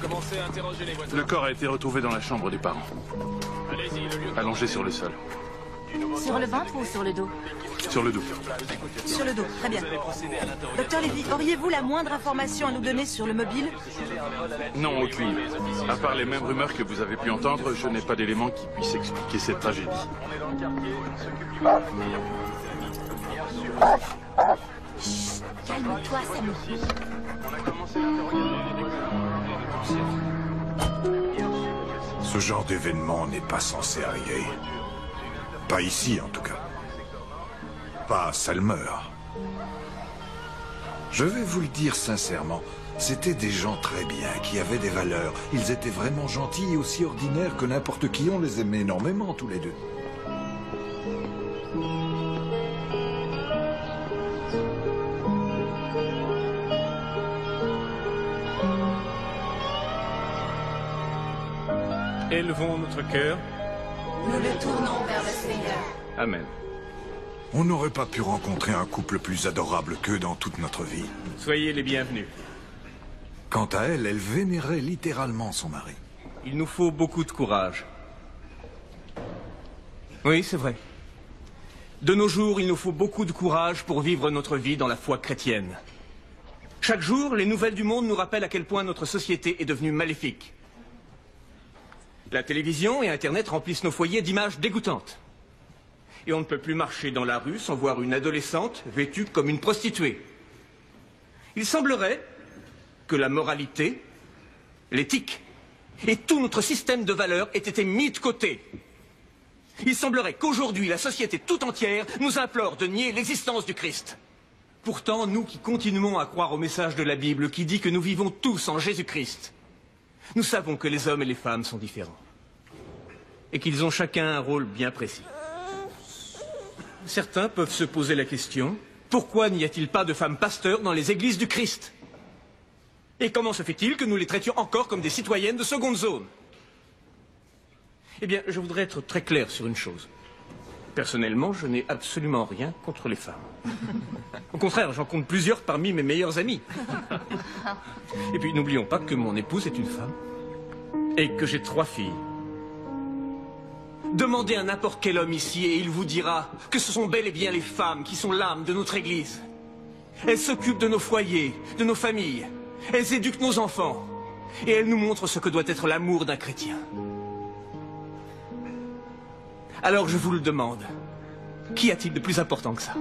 Commencez à interroger les voisins. Le corps a été retrouvé dans la chambre des parents. Allez-y, le lieu... Allongé sur le sol. Sur le ventre ou sur le dos? Sur le dos. Sur le dos, très bien. Docteur Lévy, auriez-vous la moindre information à nous donner sur le mobile? Non, aucune. À part les mêmes rumeurs que vous avez pu entendre, je n'ai pas d'éléments qui puissent expliquer cette tragédie. Calme-toi, Sammy. Ce genre d'événement n'est pas censé arriver. Pas ici, en tout cas. Pas à Salmer. Je vais vous le dire sincèrement, c'était des gens très bien, qui avaient des valeurs. Ils étaient vraiment gentils et aussi ordinaires que n'importe qui. On les aimait énormément, tous les deux. Élevons notre cœur. Nous le tournons vers le Seigneur. Amen. On n'aurait pas pu rencontrer un couple plus adorable qu'eux dans toute notre vie. Soyez les bienvenus. Quant à elle, elle vénérait littéralement son mari. Il nous faut beaucoup de courage. Oui, c'est vrai. De nos jours, il nous faut beaucoup de courage pour vivre notre vie dans la foi chrétienne. Chaque jour, les nouvelles du monde nous rappellent à quel point notre société est devenue maléfique. La télévision et Internet remplissent nos foyers d'images dégoûtantes. Et on ne peut plus marcher dans la rue sans voir une adolescente vêtue comme une prostituée. Il semblerait que la moralité, l'éthique et tout notre système de valeurs aient été mis de côté. Il semblerait qu'aujourd'hui, la société tout entière nous implore de nier l'existence du Christ. Pourtant, nous qui continuons à croire au message de la Bible qui dit que nous vivons tous en Jésus-Christ, nous savons que les hommes et les femmes sont différents. Et qu'ils ont chacun un rôle bien précis. Certains peuvent se poser la question, pourquoi n'y a-t-il pas de femmes pasteurs dans les églises du Christ? Et comment se fait-il que nous les traitions encore comme des citoyennes de seconde zone? Eh bien, je voudrais être très clair sur une chose. Personnellement, je n'ai absolument rien contre les femmes. Au contraire, j'en compte plusieurs parmi mes meilleurs amis. Et puis, n'oublions pas que mon épouse est une femme. Et que j'ai 3 filles. Demandez à n'importe quel homme ici et il vous dira que ce sont bel et bien les femmes qui sont l'âme de notre Église. Elles s'occupent de nos foyers, de nos familles. Elles éduquent nos enfants. Et elles nous montrent ce que doit être l'amour d'un chrétien. Alors je vous le demande, qu'y a-t-il de plus important que ça?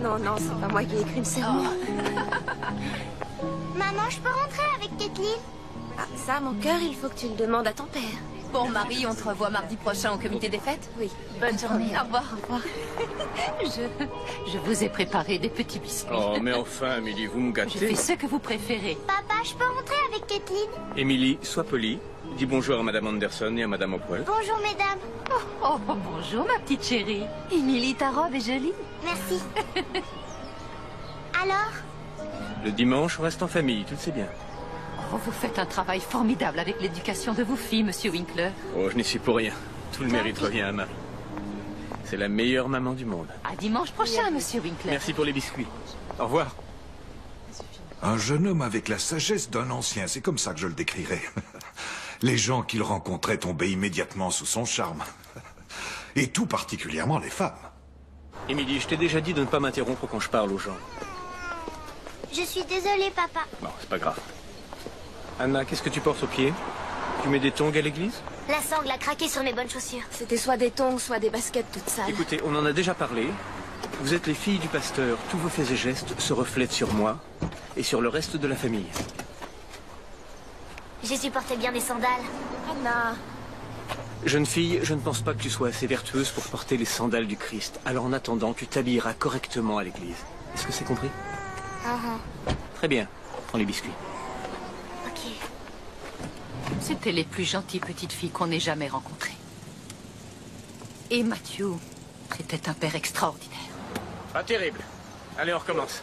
Non, non, c'est pas moi qui ai écrit le sermon. Maman, je peux rentrer avec Kathleen? Ah, ça, mon cœur, il faut que tu le demandes à ton père. Bon, Marie, on te revoit mardi prochain au comité des fêtes? Oui. Bonne journée, au revoir. Au revoir. Je vous ai préparé des petits biscuits. Oh, mais enfin, Émilie, vous me Je gâtez. fais ce que vous préférez. Papa, je peux rentrer avec Kathleen? Émilie, sois polie. Dis bonjour à Madame Anderson et à Madame Hopwell. Bonjour, mesdames. Oh, bonjour, ma petite chérie. Émilie, ta robe est jolie. Merci. Alors? Le dimanche, on reste en famille, tu le sais bien. Oh, vous faites un travail formidable avec l'éducation de vos filles, Monsieur Winkler. Oh, je n'y suis pour rien. Tout le mérite revient à Marie. C'est la meilleure maman du monde. À dimanche prochain, Monsieur Winkler. Merci pour les biscuits. Au revoir. Un jeune homme avec la sagesse d'un ancien, c'est comme ça que je le décrirais. Les gens qu'il rencontrait tombaient immédiatement sous son charme. Et tout particulièrement les femmes. Émilie, je t'ai déjà dit de ne pas m'interrompre quand je parle aux gens. Je suis désolée, papa. Bon, c'est pas grave. Anna, qu'est-ce que tu portes aux pieds? Tu mets des tongs à l'église? La sangle a craqué sur mes bonnes chaussures. C'était soit des tongs, soit des baskets toutes sales. Écoutez, on en a déjà parlé. Vous êtes les filles du pasteur. Tous vos faits et gestes se reflètent sur moi et sur le reste de la famille. J'ai supporté bien des sandales. Anna, Jeune fille, je ne pense pas que tu sois assez vertueuse pour porter les sandales du Christ. Alors en attendant, tu t'habilleras correctement à l'église. Est-ce que c'est compris? Très bien. Prends les biscuits. Ok. C'était les plus gentilles petites filles qu'on ait jamais rencontrées. Et Matthew était un père extraordinaire. Pas terrible. Allez, on recommence.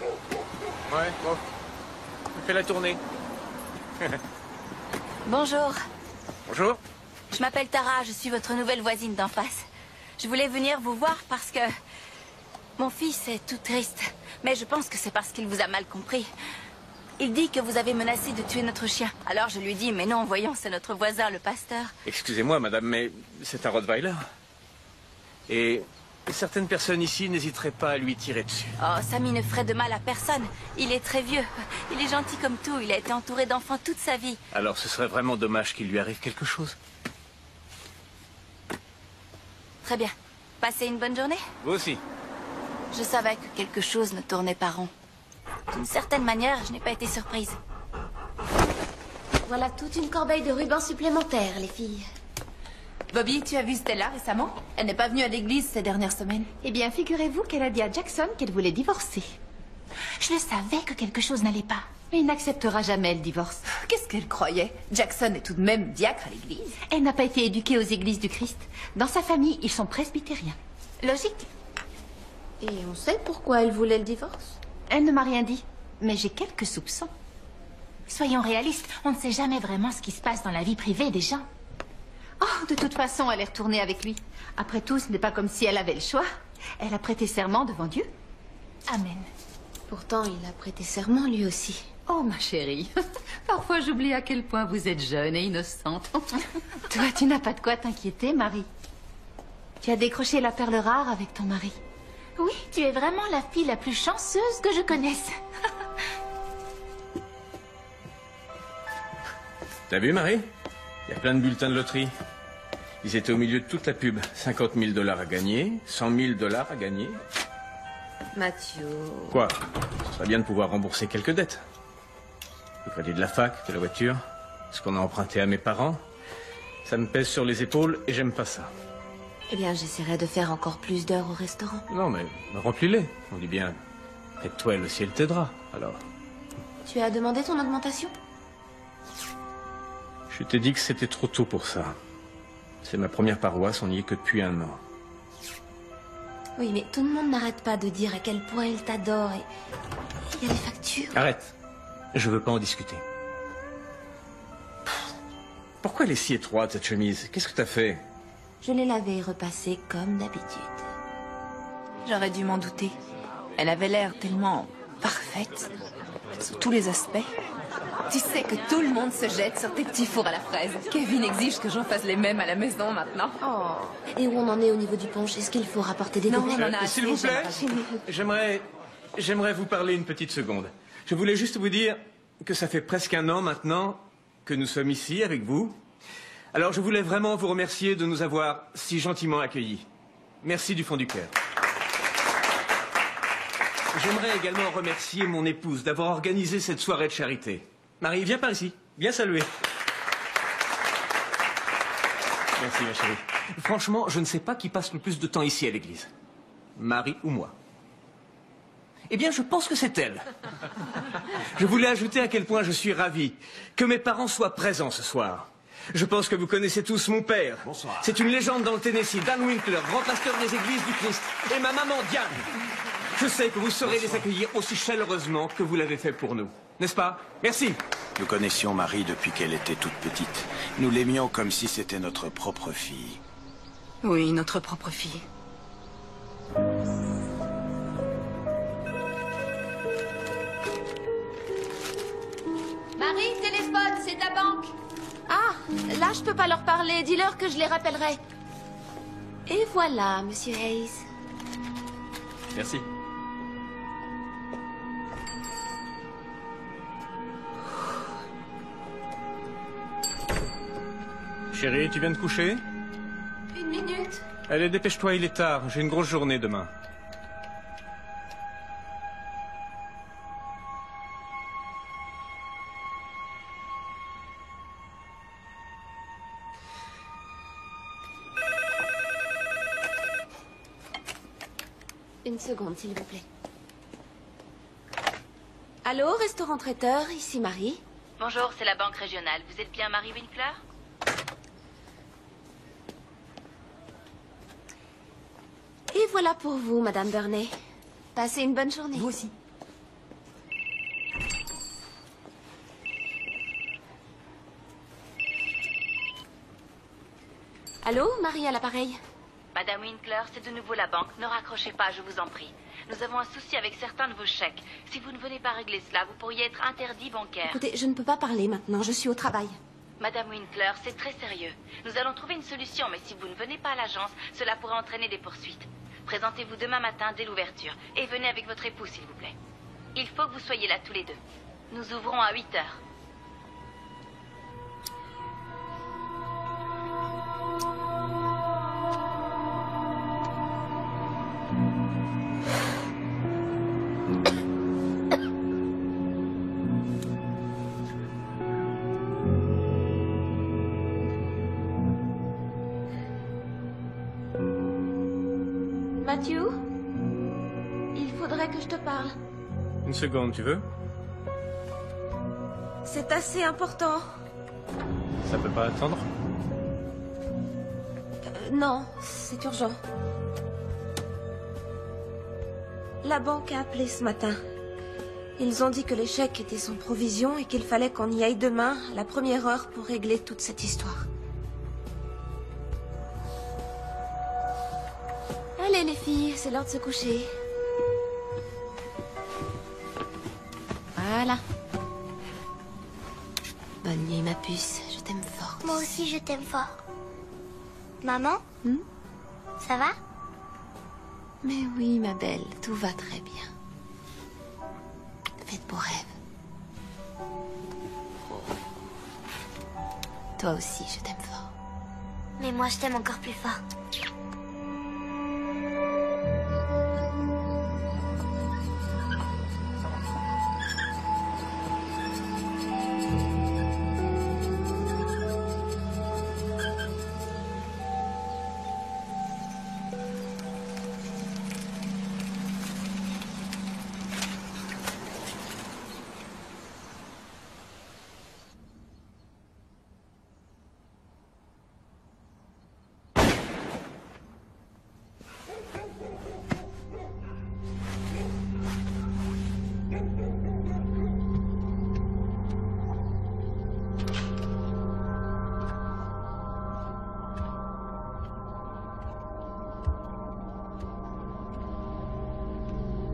Ouais, bon. On fait la tournée. Bonjour. Bonjour. Je m'appelle Tara, je suis votre nouvelle voisine d'en face. Je voulais venir vous voir parce que mon fils est tout triste. Mais je pense que c'est parce qu'il vous a mal compris. Il dit que vous avez menacé de tuer notre chien. Alors je lui dis, mais non, voyons, c'est notre voisin, le pasteur. Excusez-moi, madame, mais c'est un Rottweiler. Et certaines personnes ici n'hésiteraient pas à lui tirer dessus. Oh, Sammy ne ferait de mal à personne. Il est très vieux. Il est gentil comme tout. Il a été entouré d'enfants toute sa vie. Alors ce serait vraiment dommage qu'il lui arrive quelque chose. Très bien. Passez une bonne journée. Vous aussi. Je savais que quelque chose ne tournait pas rond. D'une certaine manière, je n'ai pas été surprise. Voilà toute une corbeille de rubans supplémentaires, les filles. Bobby, tu as vu Stella récemment? Elle n'est pas venue à l'église ces dernières semaines. Eh bien, figurez-vous qu'elle a dit à Jackson qu'elle voulait divorcer. Je le savais que quelque chose n'allait pas. Mais il n'acceptera jamais le divorce. Qu'est-ce qu'elle croyait? Jackson est tout de même diacre à l'église. Elle n'a pas été éduquée aux églises du Christ. Dans sa famille, ils sont presbytériens. Logique. Et on sait pourquoi elle voulait le divorce? Elle ne m'a rien dit, mais j'ai quelques soupçons. Soyons réalistes, on ne sait jamais vraiment ce qui se passe dans la vie privée des gens. Oh, de toute façon, elle est retournée avec lui. Après tout, ce n'est pas comme si elle avait le choix. Elle a prêté serment devant Dieu. Amen. Pourtant, il a prêté serment lui aussi. Oh, ma chérie, parfois j'oublie à quel point vous êtes jeune et innocente. Toi, tu n'as pas de quoi t'inquiéter, Marie. Tu as décroché la perle rare avec ton mari. Oui, tu es vraiment la fille la plus chanceuse que je connaisse. T'as vu, Marie? Il y a plein de bulletins de loterie. Ils étaient au milieu de toute la pub. 50 000 $ à gagner, 100 000 $ à gagner. Mathieu... Quoi? Ce serait bien de pouvoir rembourser quelques dettes. Le crédit de la fac, de la voiture, ce qu'on a emprunté à mes parents. Ça me pèse sur les épaules et j'aime pas ça. Eh bien, j'essaierai de faire encore plus d'heures au restaurant. Non, mais remplis-les. On dit bien, aide-toi et le ciel t'aidera, alors. Tu as demandé ton augmentation? Je t'ai dit que c'était trop tôt pour ça. C'est ma première paroisse, on n'y est que depuis 1 an. Oui, mais tout le monde n'arrête pas de dire à quel point il t'adore et... Il y a des factures. Arrête. Je veux pas en discuter. Pourquoi elle est si étroite, cette chemise? Qu'est-ce que t'as fait? Je l'ai lavée et repassée comme d'habitude. J'aurais dû m'en douter. Elle avait l'air tellement parfaite, sous tous les aspects. Tu sais que tout le monde se jette sur tes petits fours à la fraise. Kevin exige que j'en fasse les mêmes à la maison maintenant. Oh. Et où on en est au niveau du punch? Est-ce qu'il faut rapporter des Non, coupes? on en a assez, S'il vous plaît, j'aimerais j'aimerais vous parler une petite seconde. Je voulais juste vous dire que ça fait presque 1 an maintenant que nous sommes ici avec vous. Alors je voulais vraiment vous remercier de nous avoir si gentiment accueillis. Merci du fond du cœur. J'aimerais également remercier mon épouse d'avoir organisé cette soirée de charité. Marie, viens par ici. Viens saluer. Merci, ma chérie. Franchement, je ne sais pas qui passe le plus de temps ici à l'église. Marie ou moi. Eh bien, je pense que c'est elle. Je voulais ajouter à quel point je suis ravi que mes parents soient présents ce soir. Je pense que vous connaissez tous mon père. Bonsoir. C'est une légende dans le Tennessee, Dan Winkler, grand pasteur des églises du Christ, et ma maman, Diane. Je sais que vous saurez les accueillir aussi chaleureusement que vous l'avez fait pour nous. N'est-ce pas? Merci. Nous connaissions Marie depuis qu'elle était toute petite. Nous l'aimions comme si c'était notre propre fille. Oui, notre propre fille. Marie, téléphone, c'est ta banque. Ah, là, je peux pas leur parler. Dis-leur que je les rappellerai. Et voilà, Monsieur Hayes. Merci. Chérie, tu viens de coucher? 1 minute. Allez, dépêche-toi, il est tard. J'ai une grosse journée demain. Une seconde, s'il vous plaît. Allô, restaurant traiteur, ici Marie. Bonjour, c'est la banque régionale. Vous êtes bien Marie Winkler? Et voilà pour vous, Madame Burney. Passez une bonne journée. Vous aussi. Allô, Marie à l'appareil. Madame Winkler, c'est de nouveau la banque. Ne raccrochez pas, je vous en prie. Nous avons un souci avec certains de vos chèques. Si vous ne venez pas régler cela, vous pourriez être interdit bancaire. Écoutez, je ne peux pas parler maintenant, je suis au travail. Madame Winkler, c'est très sérieux. Nous allons trouver une solution, mais si vous ne venez pas à l'agence, cela pourrait entraîner des poursuites. Présentez-vous demain matin dès l'ouverture. Et venez avec votre époux, s'il vous plaît. Il faut que vous soyez là tous les deux. Nous ouvrons à 8 heures. Matthew, il faudrait que je te parle. Une seconde, tu veux? C'est assez important. Ça peut pas attendre? Non, c'est urgent. La banque a appelé ce matin. Ils ont dit que les chèques étaient sans provision et qu'il fallait qu'on y aille demain, à la première heure, pour régler toute cette histoire. Allez les filles, c'est l'heure de se coucher. Voilà. Bonne nuit ma puce, je t'aime fort. Moi aussi, je t'aime fort. Maman? Ça va? Mais oui ma belle, tout va très bien. Fais de beaux rêves. Toi aussi, je t'aime fort. Mais moi, je t'aime encore plus fort.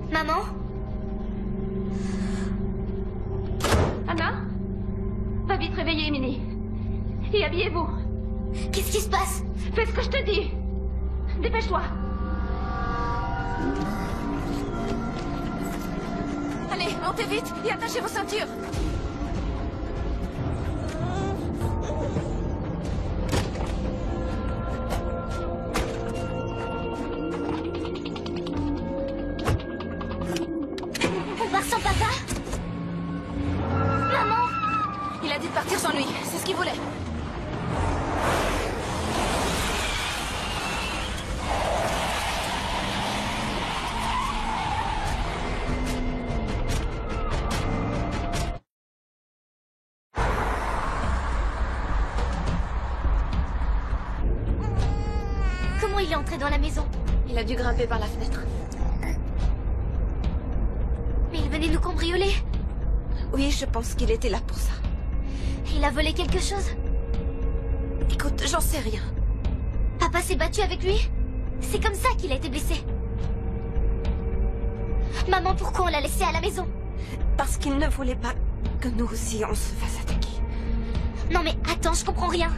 Maman? Anna? Va vite réveiller Emily. Et habillez-vous. Qu'est-ce qui se passe? Fais ce que je te dis. Dépêche-toi. Allez, montez vite et attachez vos ceintures. On part sans papa? Maman? Il a dit de partir sans lui, c'est ce qu'il voulait. Comment il est entré dans la maison? Il a dû grimper par la fenêtre. Mais il venait nous cambrioler. Oui, je pense qu'il était là pour ça. Il a volé quelque chose? Écoute, j'en sais rien. Papa s'est battu avec lui? C'est comme ça qu'il a été blessé. Maman, pourquoi on l'a laissé à la maison? Parce qu'il ne voulait pas que nous aussi on se fasse attaquer. Non mais attends, je comprends rien.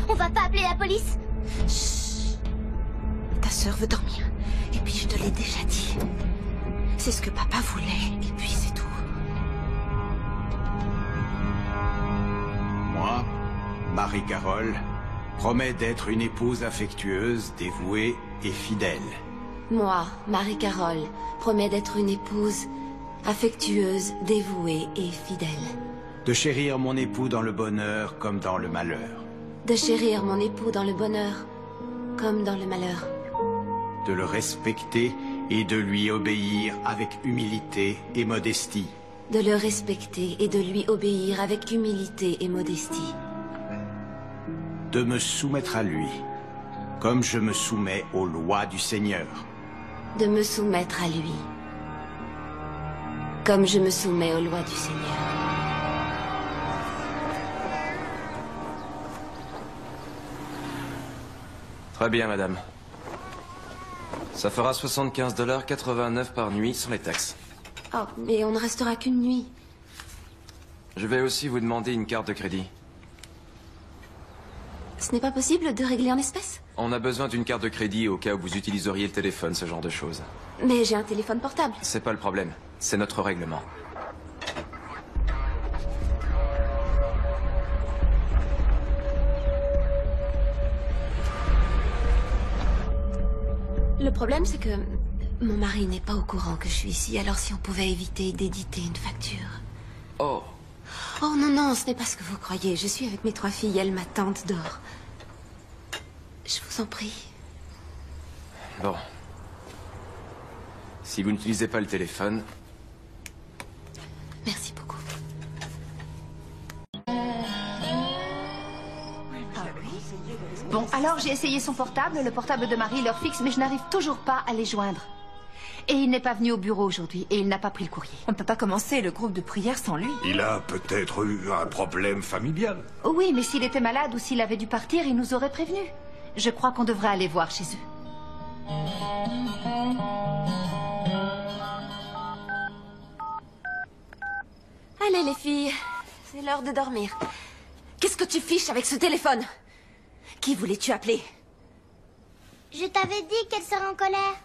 On va pas appeler la police? Chut. Ta sœur veut dormir. Et puis je te l'ai déjà dit. C'est ce que papa voulait, et puis c'est tout. Moi, Marie-Carole, promets d'être une épouse affectueuse, dévouée et fidèle. Moi, Marie-Carole, promets d'être une épouse affectueuse, dévouée et fidèle. De chérir mon époux dans le bonheur comme dans le malheur. De chérir mon époux dans le bonheur comme dans le malheur. De le respecter et de lui obéir avec humilité et modestie. De le respecter et de lui obéir avec humilité et modestie. De me soumettre à lui, comme je me soumets aux lois du Seigneur. De me soumettre à lui, comme je me soumets aux lois du Seigneur. Très bien, madame. Ça fera 75,89 $ par nuit sans les taxes. Oh, mais on ne restera qu'une nuit. Je vais aussi vous demander une carte de crédit. Ce n'est pas possible de régler en espèces? On a besoin d'une carte de crédit au cas où vous utiliseriez le téléphone, ce genre de choses. Mais j'ai un téléphone portable. C'est pas le problème. C'est notre règlement. Le problème, c'est que mon mari n'est pas au courant que je suis ici, alors si on pouvait éviter d'éditer une facture. Oh. Oh non, non, ce n'est pas ce que vous croyez. Je suis avec mes 3 filles, elles m'attendent dehors. Je vous en prie. Bon. Si vous n'utilisez pas le téléphone... Merci beaucoup. Bon, alors j'ai essayé son portable, le portable de Marie, l'heure fixe, mais je n'arrive toujours pas à les joindre. Et il n'est pas venu au bureau aujourd'hui, et il n'a pas pris le courrier. On ne peut pas commencer le groupe de prière sans lui. Il a peut-être eu un problème familial. Oui, mais s'il était malade ou s'il avait dû partir, il nous aurait prévenus. Je crois qu'on devrait aller voir chez eux. Allez, les filles, c'est l'heure de dormir. Qu'est-ce que tu fiches avec ce téléphone? Qui voulais-tu appeler? Je t'avais dit qu'elle serait en colère.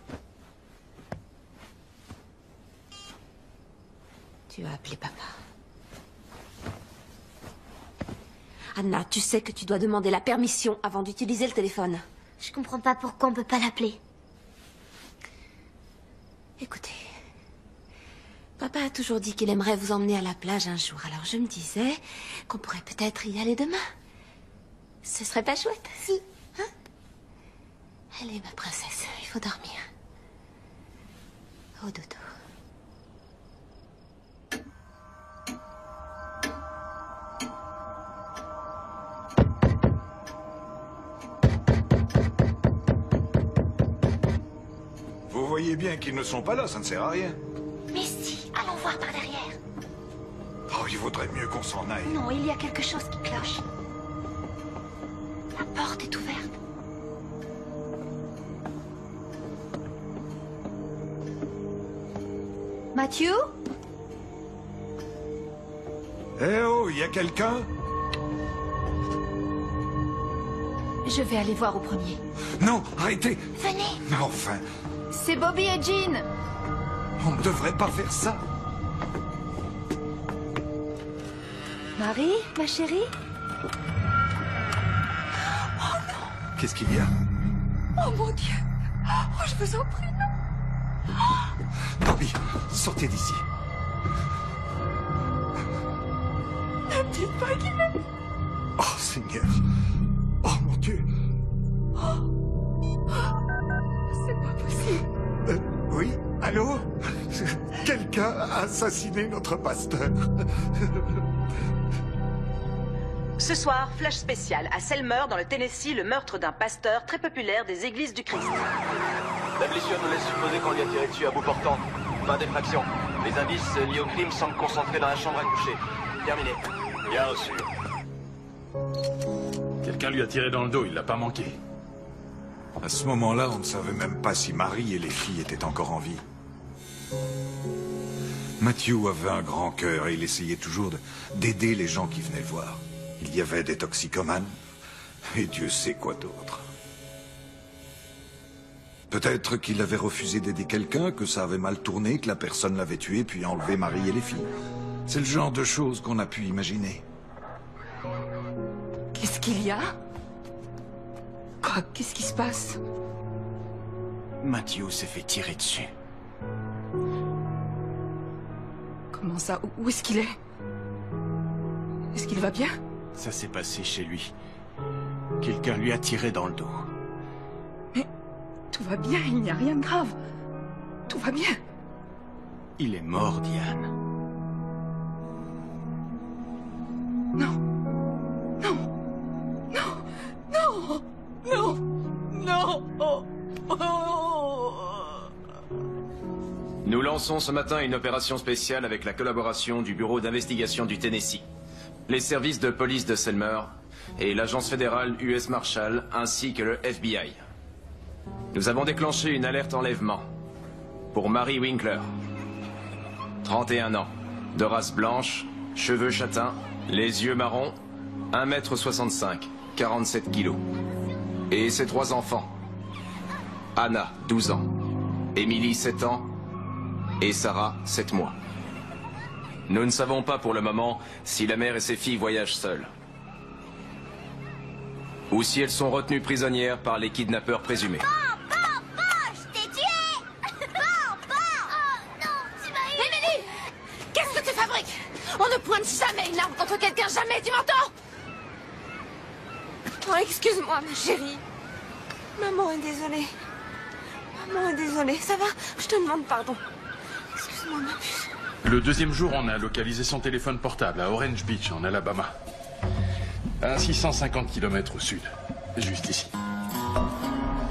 Tu as appelé papa. Anna, tu sais que tu dois demander la permission avant d'utiliser le téléphone. Je comprends pas pourquoi on peut pas l'appeler. Écoutez, papa a toujours dit qu'il aimerait vous emmener à la plage un jour. Alors je me disais qu'on pourrait peut-être y aller demain. Ce serait pas chouette? Si. Hein? Allez, ma princesse, il faut dormir. Au dodo. Vous voyez bien qu'ils ne sont pas là, ça ne sert à rien. Mais si, allons voir par derrière. Oh, il vaudrait mieux qu'on s'en aille. Non, il y a quelque chose qui cloche. La porte est ouverte. Mathieu? Eh oh, il y a quelqu'un? Je vais aller voir au premier. Non, arrêtez! Venez. Mais enfin, C'est Bobby et Jean. on ne devrait pas faire ça. Marie, ma chérie? Qu'est-ce qu'il y a? Oh mon Dieu! Oh, je vous en prie, non! Bobby, sortez d'ici. Ne me dites pas qu'il est... Oh, Seigneur. Oh, mon Dieu. C'est pas possible. Oui, allô? Quelqu'un a assassiné notre pasteur. Ce soir, flash spécial à Selmer, dans le Tennessee, le meurtre d'un pasteur très populaire des églises du Christ. La blessure nous laisse supposer qu'on lui a tiré dessus à bout portant. Fin d'effraction. Les indices liés au crime semblent concentrés dans la chambre à coucher. Terminé. Bien reçu. Quelqu'un lui a tiré dans le dos, il l'a pas manqué. À ce moment-là, on ne savait même pas si Marie et les filles étaient encore en vie. Matthew avait un grand cœur et il essayait toujours d'aider les gens qui venaient le voir. Il y avait des toxicomanes et Dieu sait quoi d'autre. Peut-être qu'il avait refusé d'aider quelqu'un, que ça avait mal tourné, que la personne l'avait tué puis enlevé Marie et les filles. C'est le genre de choses qu'on a pu imaginer. Qu'est-ce qu'il y a? Quoi? Qu'est-ce qui se passe? Matthew s'est fait tirer dessus. Comment ça? Où est-ce qu'il est? Est-ce qu'il va bien? Ça s'est passé chez lui. Quelqu'un lui a tiré dans le dos. Mais tout va bien, il n'y a rien de grave. Tout va bien. Il est mort, Diane. Non. Non. Non. Non. Non. Non. Oh. Oh. Nous lançons ce matin une opération spéciale avec la collaboration du Bureau d'investigation du Tennessee, les services de police de Selmer et l'agence fédérale US Marshal ainsi que le FBI. Nous avons déclenché une alerte enlèvement. Pour Mary Winkler. 31 ans. De race blanche, cheveux châtains, les yeux marrons, 1m65, 47 kilos. Et ses 3 enfants. Anna, 12 ans. Emily, 7 ans. Et Sarah, 7 mois. Nous ne savons pas pour le moment si la mère et ses filles voyagent seules. Ou si elles sont retenues prisonnières par les kidnappeurs présumés. Je t'ai tué. Oh non, tu m'as eu. Emily, qu'est-ce que tu fabriques? On ne pointe jamais une arme contre quelqu'un, jamais, tu m'entends? Oh, excuse-moi, ma chérie. Maman est désolée. Maman est désolée. Ça va? Je te demande pardon. Excuse-moi, ma puce. Le deuxième jour, on a localisé son téléphone portable à Orange Beach, en Alabama. À 650 km au sud. Juste ici.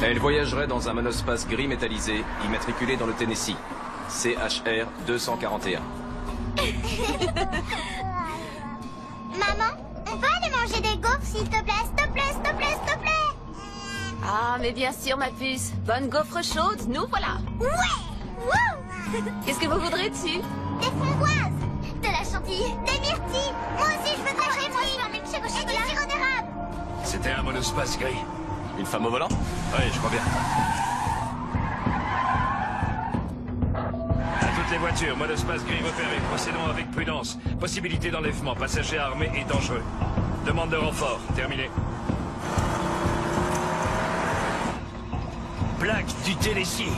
Elle voyagerait dans un monospace gris métallisé, immatriculé dans le Tennessee. CHR 241. Maman, on peut aller manger des gaufres, s'il te plaît? S'il te plaît, s'il te plaît, s'il te plaît. Ah, mais bien sûr, ma puce. Bonne gaufre chaude, nous voilà. Ouais. Wouh. Qu'est-ce que vous voudrez dessus? Des framboises, de la chantilly, des myrtilles. Moi aussi, je veux de la chantilly. Et du sirop d'érable. C'était un monospace gris. Une femme au volant? Oui, je crois bien. À toutes les voitures, monospace gris repéré. Procédons avec prudence. Possibilité d'enlèvement, passager armé et dangereux. Demande de renfort, terminé. Plaque du Tennessee.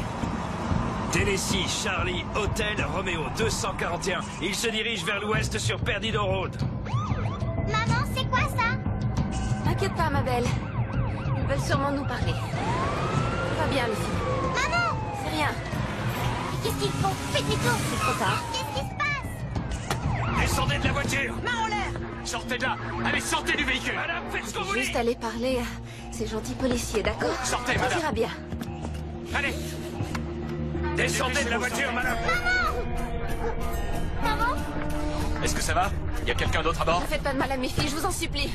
Tennessee, Charlie, Hôtel, Roméo, 241. Il se dirige vers l'ouest sur Perdido Road. Maman, c'est quoi ça? T'inquiète pas, ma belle. Ils veulent sûrement nous parler. Tout va bien, les filles. Maman! C'est rien. Qu'est-ce qu'ils font? Fais demi-tour. C'est trop tard. Qu'est-ce qui se passe? Descendez de la voiture! Main en l'air! Sortez de là! Allez, sortez du véhicule! Madame, faites ce que vous voulez! Juste aller parler à ces gentils policiers, d'accord? Sortez, Ça madame. ira bien. Allez! Descendez de la voiture, madame! Maman? Est-ce que ça va? Y a quelqu'un d'autre à bord? Ne faites pas de mal à mes filles, je vous en supplie.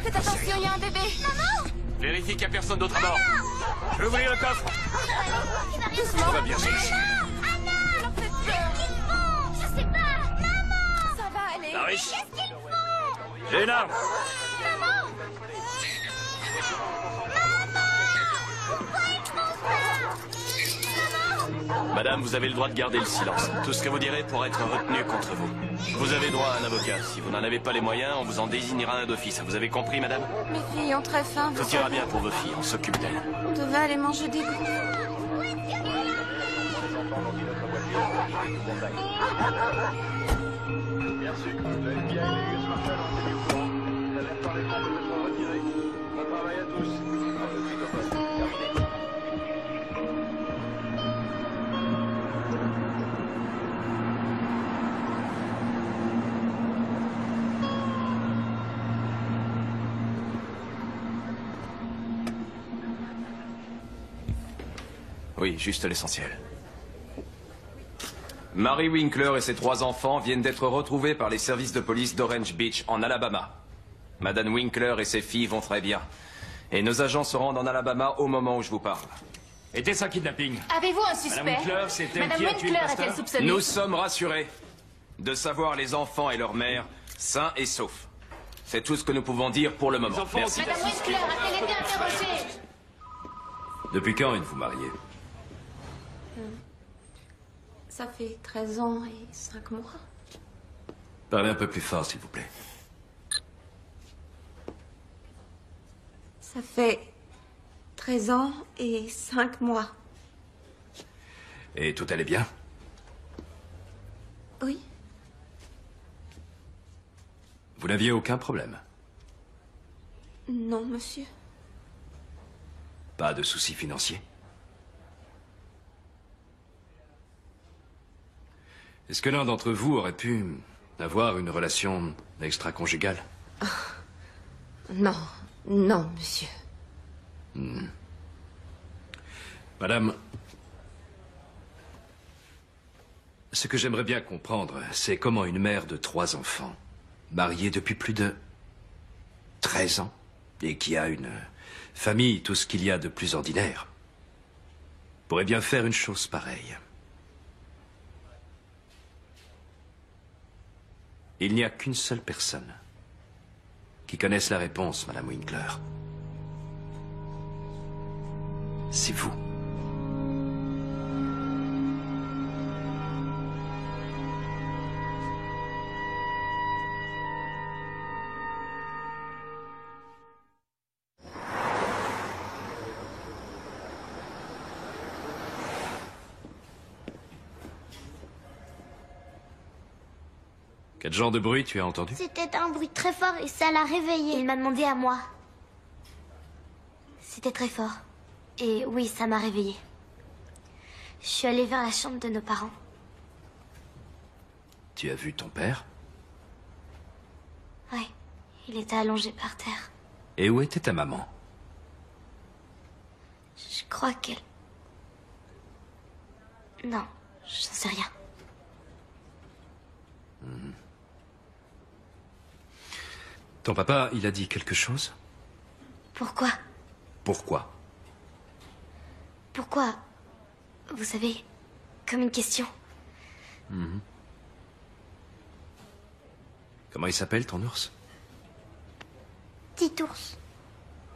Faites attention, il y a un bébé. Maman! Vérifiez qu'il n'y a personne d'autre à bord. Je vais ouvrir le coffre. Doucement. Tout va bien, Céline. Anna! Qu'est-ce qu'ils font? Je sais pas! Maman! Ça va aller. Paris. Qu'est-ce qu'ils font? J'ai une arme. Maman! Pourquoi ils font ça? Maman! Madame, vous avez le droit de garder le silence. Tout ce que vous direz pourra être retenu contre vous. Vous avez droit à un avocat. Si vous n'en avez pas les moyens, on vous en désignera un d'office. Vous avez compris, madame? Mes filles ont très faim. vous Tout ira savez. bien pour vos filles, on s'occupe d'elles. On devait aller manger des gaufres. Oui, juste l'essentiel. Mary Winkler et ses 3 enfants viennent d'être retrouvés par les services de police d'Orange Beach, en Alabama. Madame Winkler et ses filles vont très bien. Et nos agents se rendent en Alabama au moment où je vous parle. Était-ce un kidnapping? Avez-vous un suspect? Madame Winkler, c'est elle Madame qui a tué le Winkler pasteur? est-elle soupçonnée? Nous sommes rassurés de savoir les enfants et leur mère sains et saufs. C'est tout ce que nous pouvons dire pour le moment. Merci. Madame Winkler a-t-elle été interrogée? Depuis quand êtes-vous mariée? Ça fait 13 ans et 5 mois. Parlez un peu plus fort, s'il vous plaît. Ça fait 13 ans et 5 mois. Et tout allait bien? Oui. Vous n'aviez aucun problème? Non, monsieur. Pas de soucis financiers? Est-ce que l'un d'entre vous aurait pu avoir une relation extra-conjugale? Non, non, monsieur. Madame, ce que j'aimerais bien comprendre, c'est comment une mère de 3 enfants, mariée depuis plus de 13 ans, et qui a une famille, tout ce qu'il y a de plus ordinaire, pourrait bien faire une chose pareille. Il n'y a qu'une seule personne qui connaisse la réponse, Madame Winkler. C'est vous. Quel genre de bruit tu as entendu? C'était un bruit très fort et ça l'a réveillé. Il m'a demandé à moi. C'était très fort. Et oui, ça m'a réveillé. Je suis allée vers la chambre de nos parents. Tu as vu ton père? Ouais, il était allongé par terre. Et où était ta maman? Je crois qu'elle... Non, je n'en sais rien. Ton papa, il a dit quelque chose? Pourquoi? Pourquoi? Pourquoi? Vous savez, comme une question. Comment il s'appelle, ton ours? Petit ours.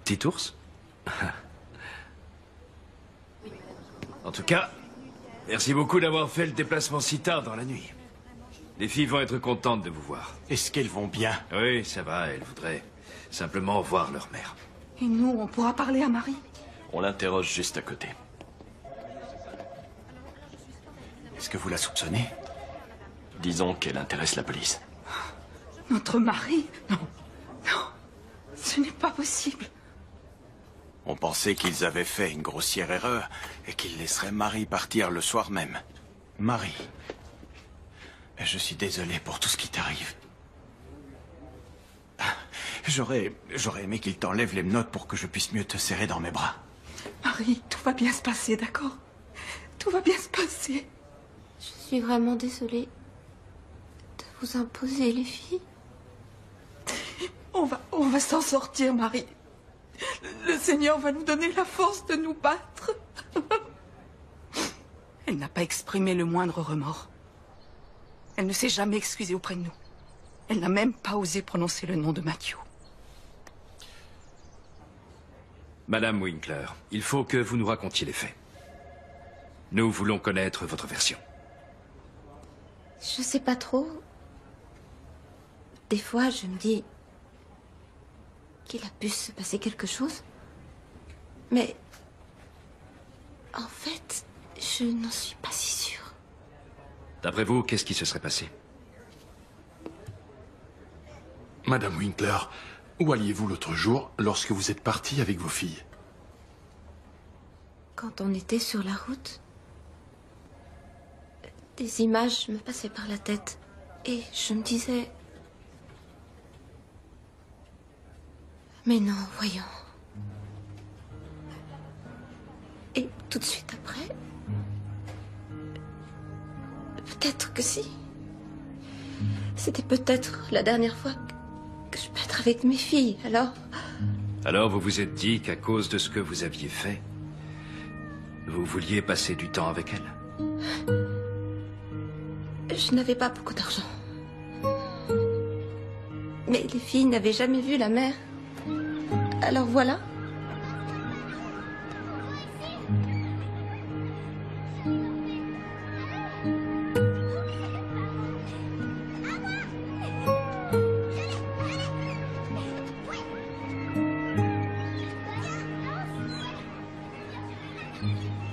Petit ours? En tout cas, merci beaucoup d'avoir fait le déplacement si tard dans la nuit. Les filles vont être contentes de vous voir. Est-ce qu'elles vont bien? Oui, ça va, elles voudraient simplement voir leur mère. Et nous, on pourra parler à Marie? On l'interroge juste à côté. Est-ce que vous la soupçonnez? Disons qu'elle intéresse la police. Notre mari? Non. Non. Ce n'est pas possible. On pensait qu'ils avaient fait une grossière erreur et qu'ils laisseraient Marie partir le soir même. Marie, je suis désolé pour tout ce qui t'arrive. J'aurais aimé qu'il t'enlève les menottes pour que je puisse mieux te serrer dans mes bras. Marie, tout va bien se passer, d'accord? Tout va bien se passer. Je suis vraiment désolée de vous imposer, les filles. On va s'en sortir, Marie. Le Seigneur va nous donner la force de nous battre. Elle n'a pas exprimé le moindre remords. Elle ne s'est jamais excusée auprès de nous. Elle n'a même pas osé prononcer le nom de Matthew. Madame Winkler, il faut que vous nous racontiez les faits. Nous voulons connaître votre version. Je sais pas trop. Des fois, je me dis qu'il a pu se passer quelque chose. Mais en fait, je n'en suis pas si sûre. D'après vous, qu'est-ce qui se serait passé? Madame Winkler, où alliez-vous l'autre jour lorsque vous êtes partie avec vos filles? Quand on était sur la route, des images me passaient par la tête. Et je me disais... Mais non, voyons. Et tout de suite après... Peut-être que si. C'était peut-être la dernière fois que je peux être avec mes filles, alors... Alors vous vous êtes dit qu'à cause de ce que vous aviez fait, vous vouliez passer du temps avec elles? Je n'avais pas beaucoup d'argent. Mais les filles n'avaient jamais vu la mère. Alors voilà.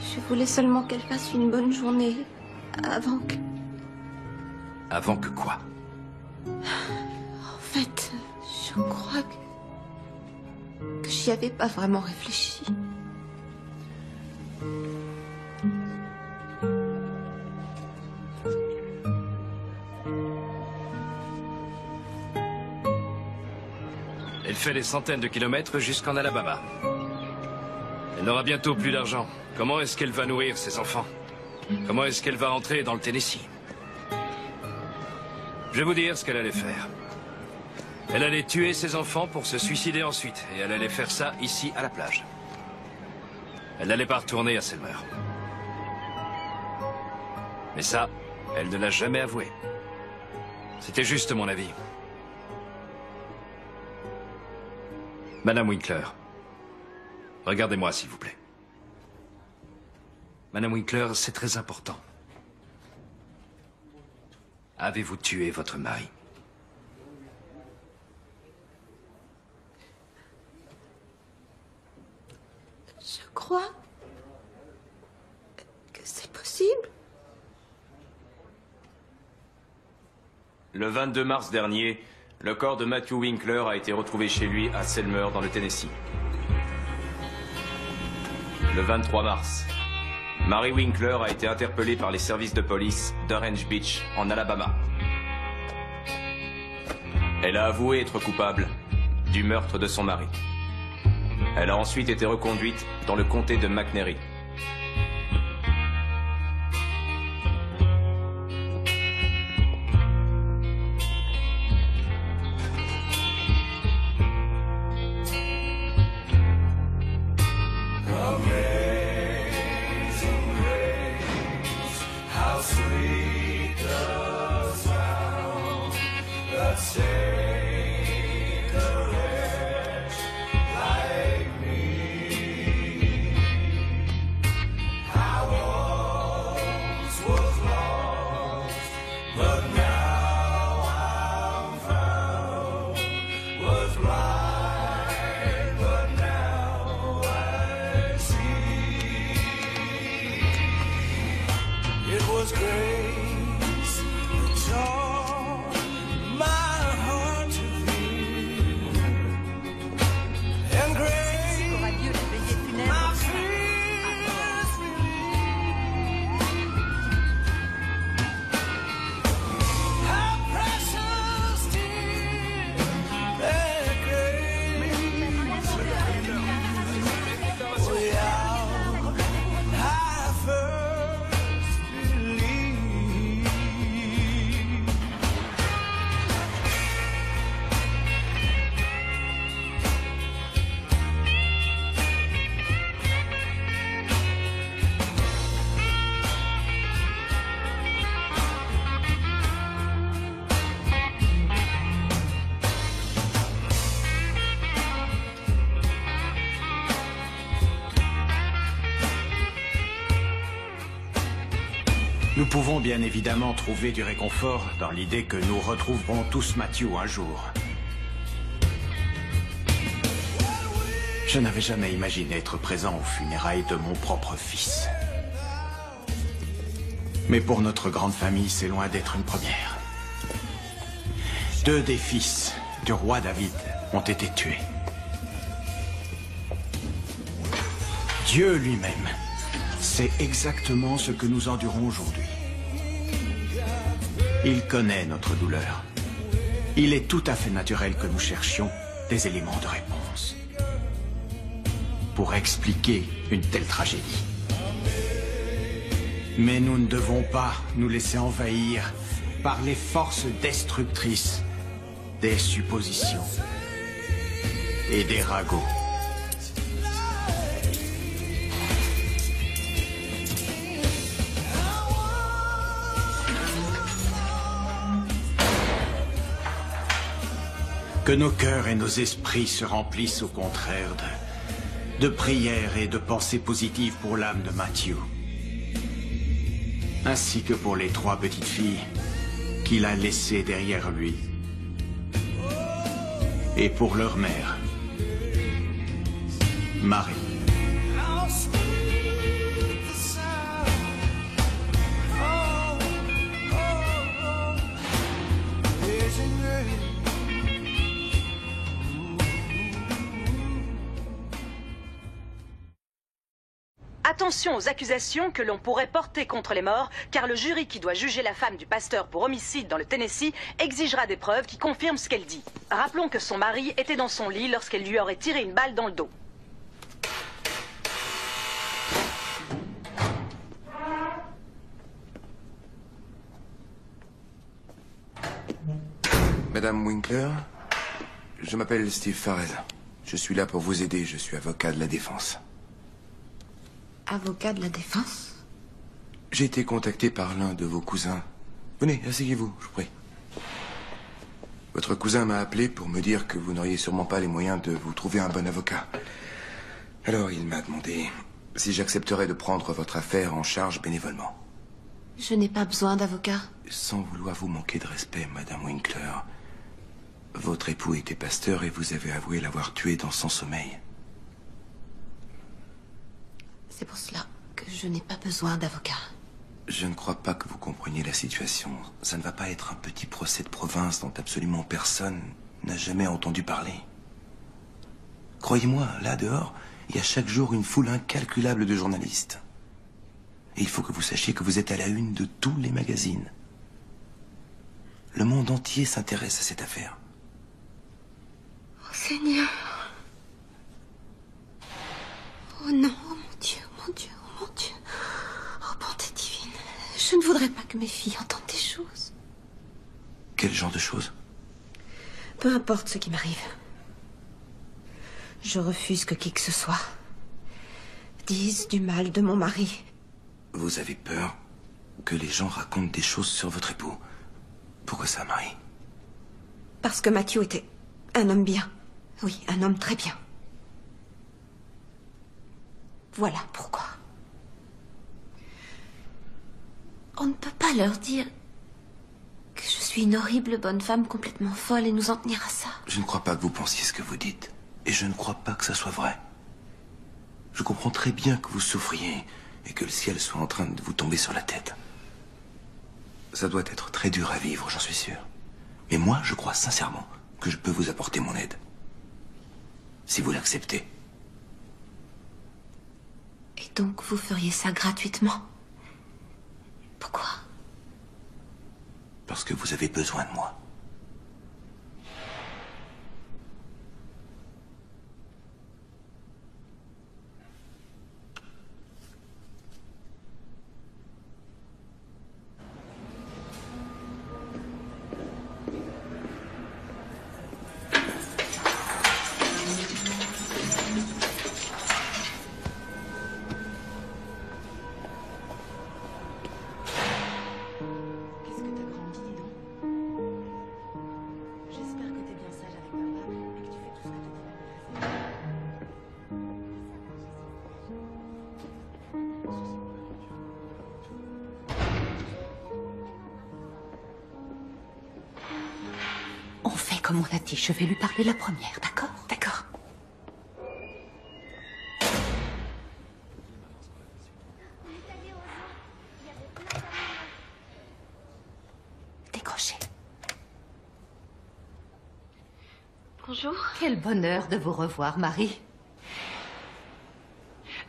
Je voulais seulement qu'elle fasse une bonne journée avant que... Avant que quoi? En fait, je crois que j'y avais pas vraiment réfléchi. Elle fait des centaines de kilomètres jusqu'en Alabama. Elle n'aura bientôt plus d'argent. Comment est-ce qu'elle va nourrir ses enfants? Comment est-ce qu'elle va entrer dans le Tennessee? Je vais vous dire ce qu'elle allait faire. Elle allait tuer ses enfants pour se suicider ensuite. Et elle allait faire ça ici, à la plage. Elle n'allait pas retourner à Selmer. Mais ça, elle ne l'a jamais avoué. C'était juste mon avis. Madame Winkler, regardez-moi s'il vous plaît. Madame Winkler, c'est très important. Avez-vous tué votre mari? Je crois que c'est possible. Le 22 mars dernier, le corps de Matthew Winkler a été retrouvé chez lui à Selmer, dans le Tennessee. Le 23 mars, Mary Winkler a été interpellée par les services de police d'Orange Beach, en Alabama. Elle a avoué être coupable du meurtre de son mari. Elle a ensuite été reconduite dans le comté de McNairy. Nous pouvons bien évidemment trouver du réconfort dans l'idée que nous retrouverons tous Matthew un jour. Je n'avais jamais imaginé être présent aux funérailles de mon propre fils. Mais pour notre grande famille, c'est loin d'être une première. 2 des fils du roi David ont été tués. Dieu lui-même sait exactement ce que nous endurons aujourd'hui. Il connaît notre douleur. Il est tout à fait naturel que nous cherchions des éléments de réponse pour expliquer une telle tragédie. Mais nous ne devons pas nous laisser envahir par les forces destructrices des suppositions et des ragots. Que nos cœurs et nos esprits se remplissent au contraire de prières et de pensées positives pour l'âme de Matthew, ainsi que pour les 3 petites filles qu'il a laissées derrière lui, et pour leur mère, Marie. Attention aux accusations que l'on pourrait porter contre les morts, car le jury qui doit juger la femme du pasteur pour homicide dans le Tennessee exigera des preuves qui confirment ce qu'elle dit. Rappelons que son mari était dans son lit lorsqu'elle lui aurait tiré une balle dans le dos. Madame Winkler, je m'appelle Steve Farrell. Je suis là pour vous aider, je suis avocat de la défense. Avocat de la défense? J'ai été contacté par l'un de vos cousins. Venez, asseyez-vous, je vous prie. Votre cousin m'a appelé pour me dire que vous n'auriez sûrement pas les moyens de vous trouver un bon avocat. Alors il m'a demandé si j'accepterais de prendre votre affaire en charge bénévolement. Je n'ai pas besoin d'avocat. Sans vouloir vous manquer de respect, Madame Winkler, votre époux était pasteur et vous avez avoué l'avoir tué dans son sommeil. C'est pour cela que je n'ai pas besoin d'avocat. Je ne crois pas que vous compreniez la situation. Ça ne va pas être un petit procès de province dont absolument personne n'a jamais entendu parler. Croyez-moi, là dehors, il y a chaque jour une foule incalculable de journalistes. Et il faut que vous sachiez que vous êtes à la une de tous les magazines. Le monde entier s'intéresse à cette affaire. Oh Seigneur. Oh non, oh mon Dieu, mon Dieu, oh mon Dieu. Oh bonté divine. Je ne voudrais pas que mes filles entendent des choses. Quel genre de choses? Peu importe ce qui m'arrive. Je refuse que qui que ce soit dise du mal de mon mari. Vous avez peur que les gens racontent des choses sur votre époux? Pourquoi ça, Marie? Parce que Matthew était un homme bien. Oui, un homme très bien. Voilà pourquoi. On ne peut pas leur dire que je suis une horrible bonne femme complètement folle et nous en tenir à ça. Je ne crois pas que vous pensiez ce que vous dites. Et je ne crois pas que ça soit vrai. Je comprends très bien que vous souffriez et que le ciel soit en train de vous tomber sur la tête. Ça doit être très dur à vivre, j'en suis sûr. Mais moi, je crois sincèrement que je peux vous apporter mon aide. Si vous l'acceptez. Et donc vous feriez ça gratuitement? Pourquoi? Parce que vous avez besoin de moi. On fait comme on a dit, je vais lui parler la première, d'accord? D'accord. Décrochez. Bonjour. Quel bonheur de vous revoir, Marie.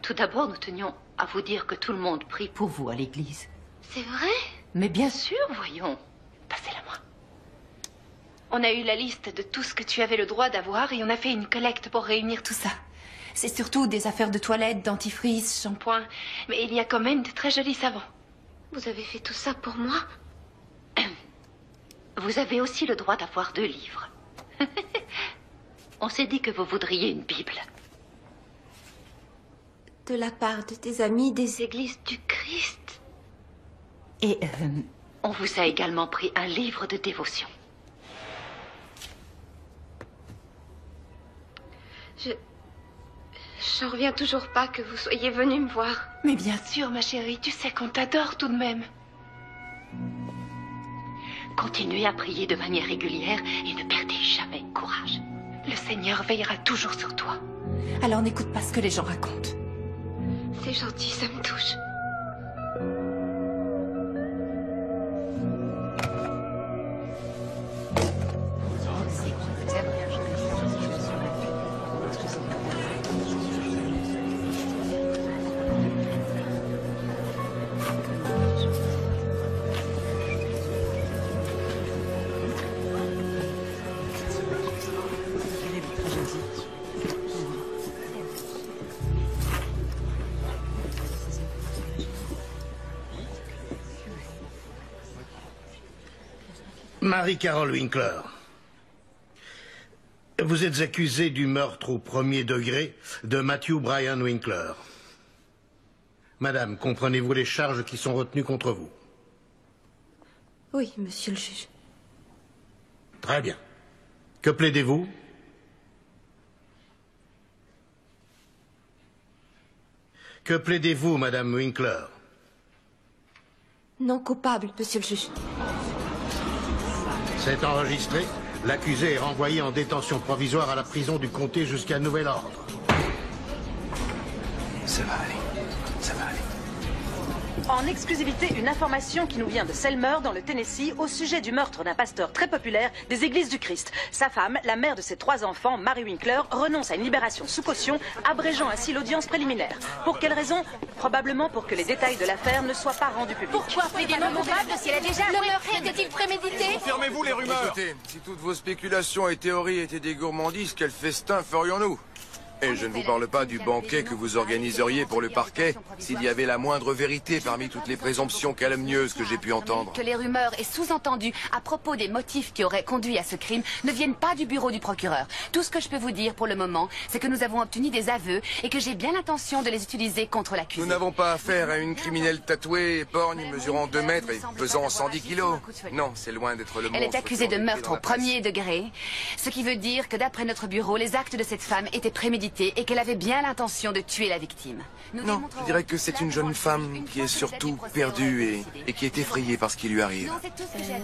Tout d'abord, nous tenions à vous dire que tout le monde prie pour vous à l'église. C'est vrai? Mais bien sûr, voyons. Passez-la-moi. On a eu la liste de tout ce que tu avais le droit d'avoir et on a fait une collecte pour réunir tout ça. C'est surtout des affaires de toilette, dentifrice, shampoing. Mais il y a quand même de très jolis savons. Vous avez fait tout ça pour moi? Vous avez aussi le droit d'avoir 2 livres. On s'est dit que vous voudriez une Bible. De la part de tes amis des églises du Christ. Et on vous a également pris un livre de dévotion. J'en reviens toujours pas que vous soyez venu me voir. Mais bien sûr, ma chérie, tu sais qu'on t'adore tout de même. Continuez à prier de manière régulière et ne perdez jamais courage. Le Seigneur veillera toujours sur toi. Alors n'écoute pas ce que les gens racontent. C'est gentil, ça me touche. Marie-Carole Winkler, vous êtes accusée du meurtre au 1er degré de Matthew Bryan Winkler. Madame, comprenez-vous les charges qui sont retenues contre vous? Oui, monsieur le juge. Très bien. Que plaidez-vous? Que plaidez-vous, Madame Winkler? Non coupable, monsieur le juge. C'est enregistré. L'accusé est renvoyé en détention provisoire à la prison du comté jusqu'à nouvel ordre. Ça va aller. Ça va aller. En exclusivité, une information qui nous vient de Selmer, dans le Tennessee, au sujet du meurtre d'un pasteur très populaire des Églises du Christ. Sa femme, la mère de ses 3 enfants, Mary Winkler, renonce à une libération sous caution, abrégeant ainsi l'audience préliminaire. Pour quelle raison? Probablement pour que les détails de l'affaire ne soient pas rendus publics. Pourquoi plaider non coupable si elle a déjà... Le meurtre était-il prémédité? Confirmez-vous les rumeurs. Écoutez, si toutes vos spéculations et théories étaient des gourmandises, quel festin ferions-nous? Et je ne vous parle pas du banquet que vous organiseriez pour le parquet s'il y avait la moindre vérité parmi toutes les présomptions calomnieuses que j'ai pu entendre. Que les rumeurs et sous-entendus à propos des motifs qui auraient conduit à ce crime ne viennent pas du bureau du procureur. Tout ce que je peux vous dire pour le moment, c'est que nous avons obtenu des aveux et que j'ai bien l'intention de les utiliser contre l'accusé. Nous n'avons pas affaire à une criminelle tatouée, éporgne, mesurant 2 mètres et pesant 110 kilos. Non, c'est loin d'être le monstre. Elle est accusée de meurtre au premier degré, ce qui veut dire que d'après notre bureau, les actes de cette femme étaient prémédités et qu'elle avait bien l'intention de tuer la victime. Non, je dirais que c'est une jeune femme qui est surtout perdue et qui est effrayée par ce qui lui arrive. Non, c'est tout ce que j'ai à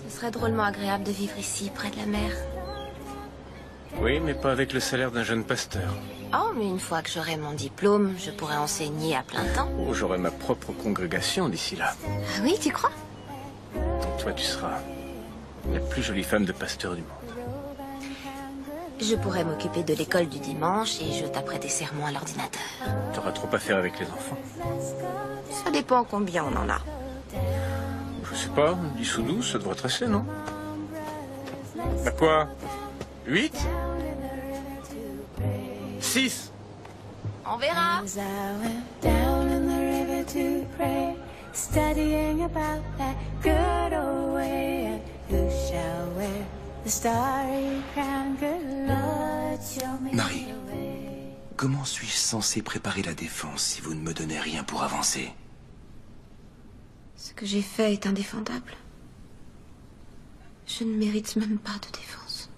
Ce serait drôlement agréable de vivre ici, près de la mer. Oui, mais pas avec le salaire d'un jeune pasteur. Oh, mais une fois que j'aurai mon diplôme, je pourrai enseigner à plein temps. Oh, j'aurai ma propre congrégation d'ici là. Ah oui, tu crois? Toi, tu seras la plus jolie femme de pasteur du monde. Je pourrais m'occuper de l'école du dimanche et je taperai des sermons à l'ordinateur. T'auras trop à faire avec les enfants. Ça dépend combien on en a. Je sais pas, 10 ou 12, ça devrait être assez, non? Bah quoi? 8? 6? On verra. Marie, comment suis-je censé préparer la défense si vous ne me donnez rien pour avancer? Ce que j'ai fait est indéfendable. Je ne mérite même pas de défense.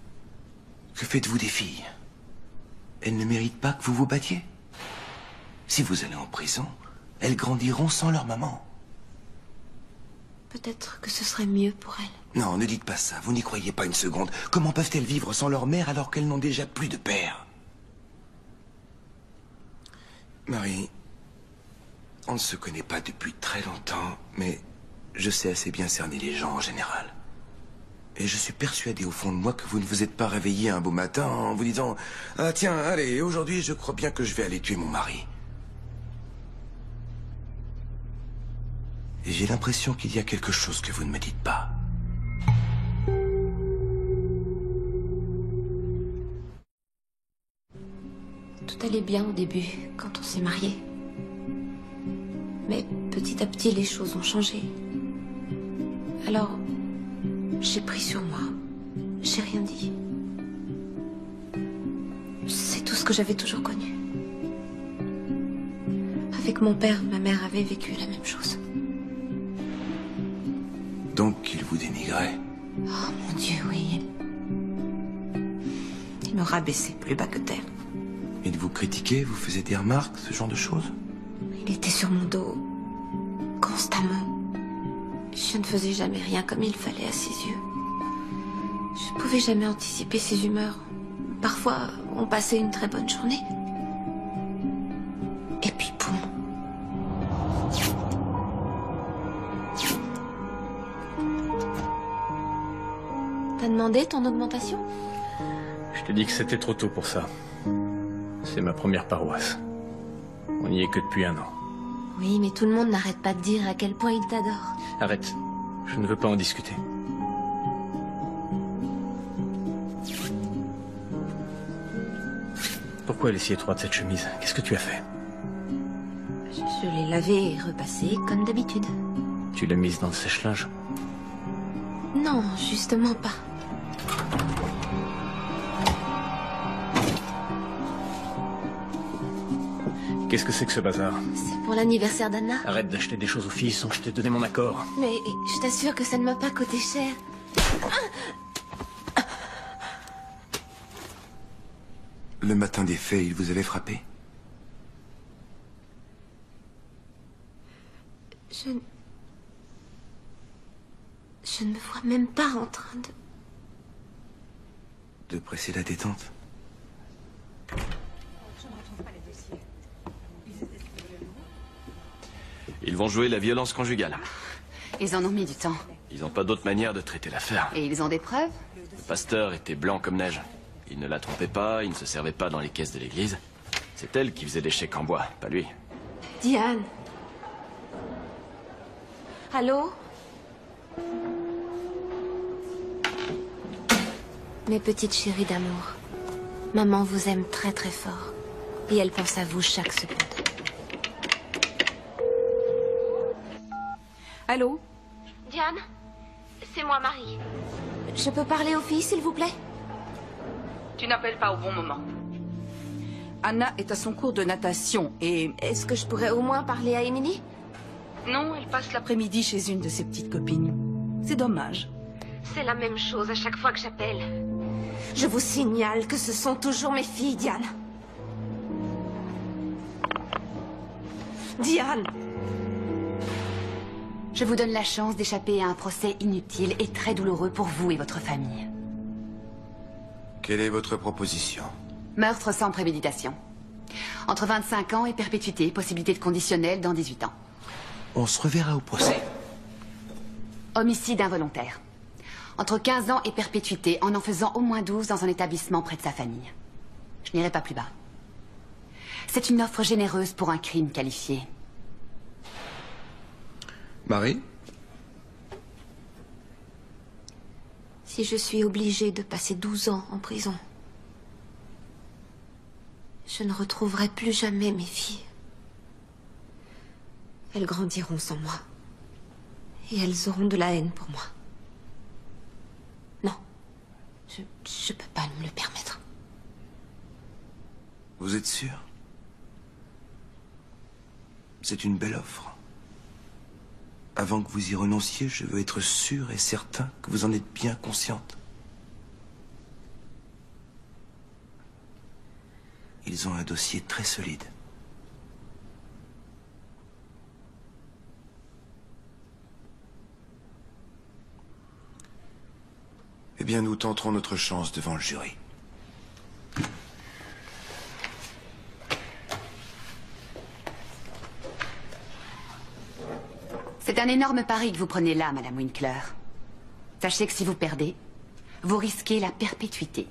Que faites-vous des filles? Elles ne méritent pas que vous vous battiez? Si vous allez en prison, elles grandiront sans leur maman. Peut-être que ce serait mieux pour elles. Non, ne dites pas ça, vous n'y croyez pas une seconde. Comment peuvent-elles vivre sans leur mère alors qu'elles n'ont déjà plus de père? Marie, on ne se connaît pas depuis très longtemps, mais je sais assez bien cerner les gens en général. Et je suis persuadé au fond de moi que vous ne vous êtes pas réveillé un beau matin en vous disant « Ah tiens, allez, aujourd'hui je crois bien que je vais aller tuer mon mari ». Et j'ai l'impression qu'il y a quelque chose que vous ne me dites pas. Tout allait bien au début, quand on s'est mariés. Mais petit à petit, les choses ont changé. Alors, j'ai pris sur moi. J'ai rien dit. C'est tout ce que j'avais toujours connu. Avec mon père, ma mère avait vécu la même chose. Donc il vous dénigrait? Oh mon Dieu, oui. Il me rabaissait plus bas que terre. Il vous critiquait, vous faisait des remarques, ce genre de choses? Il était sur mon dos, constamment. Je ne faisais jamais rien comme il fallait à ses yeux. Je ne pouvais jamais anticiper ses humeurs. Parfois, on passait une très bonne journée. Et puis, boum. T'as demandé ton augmentation? Je te dis que c'était trop tôt pour ça. C'est ma première paroisse. On n'y est que depuis 1 an. Oui, mais tout le monde n'arrête pas de dire à quel point il t'adore. Arrête. Je ne veux pas en discuter. Pourquoi elle est si étroite, cette chemise? Qu'est-ce que tu as fait? Je l'ai lavée et repassée comme d'habitude. Tu l'as mise dans le sèche-linge? Non, justement pas. Qu'est-ce que c'est que ce bazar? C'est pour l'anniversaire d'Anna. Arrête d'acheter des choses aux filles sans que je t'ai donné mon accord. Mais je t'assure que ça ne m'a pas coûté cher. Le matin des faits, il vous avait frappé? Je ne me vois même pas en train De presser la détente? Ils vont jouer la violence conjugale. Ils en ont mis du temps. Ils n'ont pas d'autre manière de traiter l'affaire. Et ils ont des preuves? Le pasteur était blanc comme neige. Il ne la trompait pas, il ne se servait pas dans les caisses de l'église. C'est elle qui faisait des chèques en bois, pas lui. Diane. Allô? Mes petites chéries d'amour. Maman vous aime très très fort. Et elle pense à vous chaque seconde. Allô? Diane? C'est moi, Marie. Je peux parler aux filles, s'il vous plaît? Tu n'appelles pas au bon moment. Anna est à son cours de natation et... Est-ce que je pourrais au moins parler à Emily? Non, elle passe l'après-midi chez une de ses petites copines. C'est dommage. C'est la même chose à chaque fois que j'appelle. Je vous signale que ce sont toujours mes filles, Diane. Diane! Je vous donne la chance d'échapper à un procès inutile et très douloureux pour vous et votre famille. Quelle est votre proposition? Meurtre sans préméditation. Entre 25 ans et perpétuité, possibilité de conditionnel dans 18 ans. On se reverra au procès. Homicide involontaire. Entre 15 ans et perpétuité, en faisant au moins 12 dans un établissement près de sa famille. Je n'irai pas plus bas. C'est une offre généreuse pour un crime qualifié. Marie? Si je suis obligée de passer 12 ans en prison, je ne retrouverai plus jamais mes filles. Elles grandiront sans moi. Et elles auront de la haine pour moi. Non. Je peux pas me le permettre. Vous êtes sûr? C'est une belle offre. Avant que vous y renonciez, je veux être sûr et certain que vous en êtes bien consciente. Ils ont un dossier très solide. Eh bien, nous tenterons notre chance devant le jury. C'est un énorme pari que vous prenez là, Madame Winkler. Sachez que si vous perdez, vous risquez la perpétuité.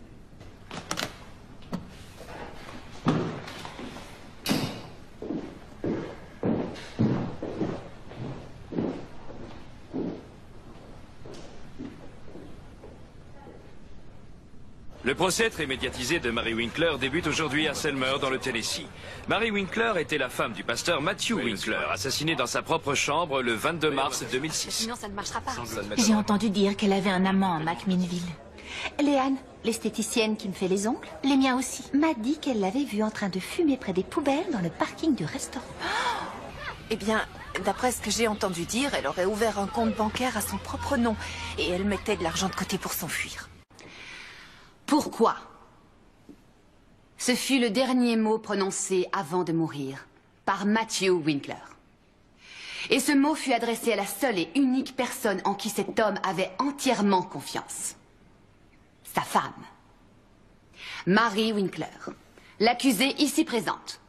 Le procès très médiatisé de Mary Winkler débute aujourd'hui à Selmer, dans le Tennessee. Mary Winkler était la femme du pasteur Matthew Winkler, assassiné dans sa propre chambre le 22 mars 2006. Sinon, ça ne marchera pas. J'ai entendu dire qu'elle avait un amant à McMinnville. Léane, l'esthéticienne qui me fait les ongles, les miens aussi, m'a dit qu'elle l'avait vue en train de fumer près des poubelles dans le parking du restaurant. Eh bien, d'après ce que j'ai entendu dire, elle aurait ouvert un compte bancaire à son propre nom et elle mettait de l'argent de côté pour s'enfuir. Pourquoi? Ce fut le dernier mot prononcé avant de mourir par Matthew Winkler. Et ce mot fut adressé à la seule et unique personne en qui cet homme avait entièrement confiance. Sa femme. Mary Winkler, l'accusée ici présente.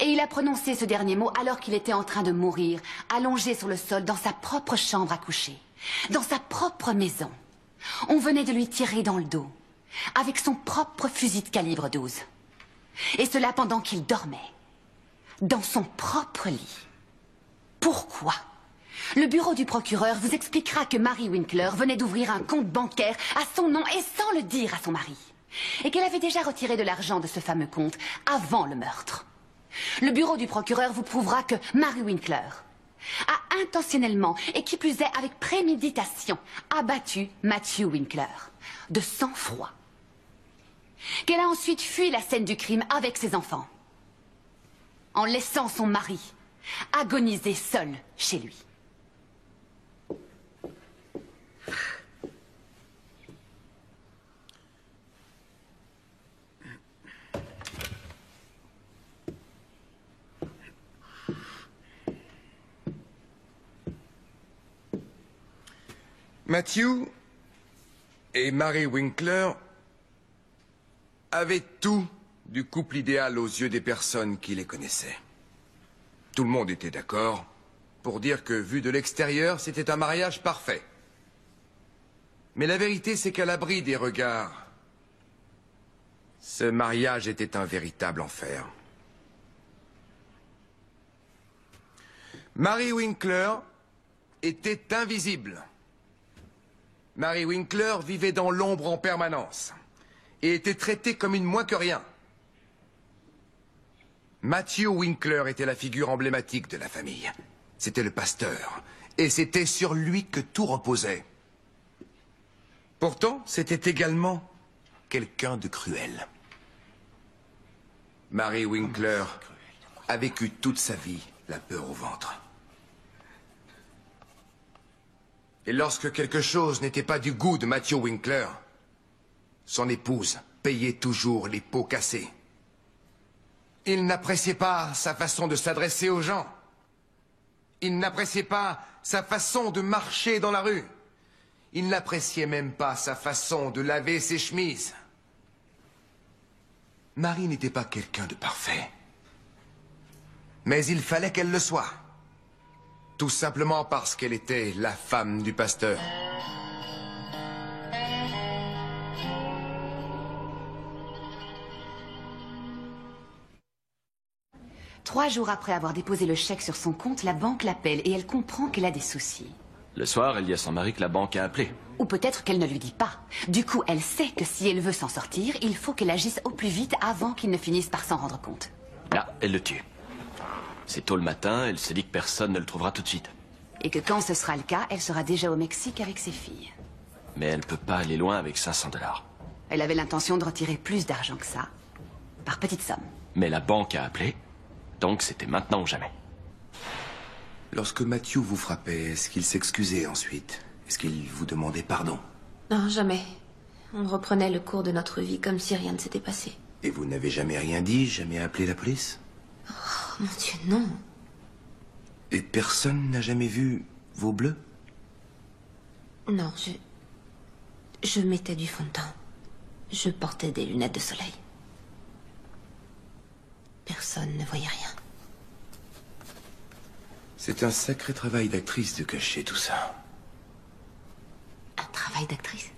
Et il a prononcé ce dernier mot alors qu'il était en train de mourir, allongé sur le sol dans sa propre chambre à coucher, dans sa propre maison. On venait de lui tirer dans le dos, avec son propre fusil de calibre 12. Et cela pendant qu'il dormait, dans son propre lit. Pourquoi? Le bureau du procureur vous expliquera que Mary Winkler venait d'ouvrir un compte bancaire à son nom et sans le dire à son mari. et qu'elle avait déjà retiré de l'argent de ce fameux compte avant le meurtre. Le bureau du procureur vous prouvera que Mary Winkler a intentionnellement, et qui plus est avec préméditation, abattu Matthew Winkler, de sang-froid. Qu'elle a ensuite fui la scène du crime avec ses enfants, en laissant son mari agoniser seul chez lui. Matthew et Mary Winkler avaient tout du couple idéal aux yeux des personnes qui les connaissaient. Tout le monde était d'accord pour dire que, vu de l'extérieur, c'était un mariage parfait. Mais la vérité, c'est qu'à l'abri des regards, ce mariage était un véritable enfer. Mary Winkler était invisible. Mary Winkler vivait dans l'ombre en permanence et était traitée comme une moins que rien. Matthew Winkler était la figure emblématique de la famille. C'était le pasteur, et c'était sur lui que tout reposait. Pourtant, c'était également quelqu'un de cruel. Mary Winkler a vécu toute sa vie la peur au ventre. Et lorsque quelque chose n'était pas du goût de Matthew Winkler, son épouse payait toujours les pots cassés. Il n'appréciait pas sa façon de s'adresser aux gens. Il n'appréciait pas sa façon de marcher dans la rue. Il n'appréciait même pas sa façon de laver ses chemises. Marie n'était pas quelqu'un de parfait. Mais il fallait qu'elle le soit. Tout simplement parce qu'elle était la femme du pasteur. Trois jours après avoir déposé le chèque sur son compte, la banque l'appelle et elle comprend qu'elle a des soucis. Le soir, elle dit à son mari que la banque a appelé. Ou peut-être qu'elle ne lui dit pas. Du coup, elle sait que si elle veut s'en sortir, il faut qu'elle agisse au plus vite avant qu'il ne finisse par s'en rendre compte. Là, elle le tue. C'est tôt le matin, elle se dit que personne ne le trouvera tout de suite. Et que quand ce sera le cas, elle sera déjà au Mexique avec ses filles. Mais elle peut pas aller loin avec 500 $. Elle avait l'intention de retirer plus d'argent que ça, par petites sommes. Mais la banque a appelé, donc c'était maintenant ou jamais. Lorsque Matthew vous frappait, est-ce qu'il s'excusait ensuite? Est-ce qu'il vous demandait pardon? Non, jamais. On reprenait le cours de notre vie comme si rien ne s'était passé. Et vous n'avez jamais rien dit, jamais appelé la police? Oh, mon Dieu, non. Et personne n'a jamais vu vos bleus? Non, je mettais du fond de teint. Je portais des lunettes de soleil. Personne ne voyait rien. C'est un sacré travail d'actrice de cacher tout ça. Un travail d'actrice?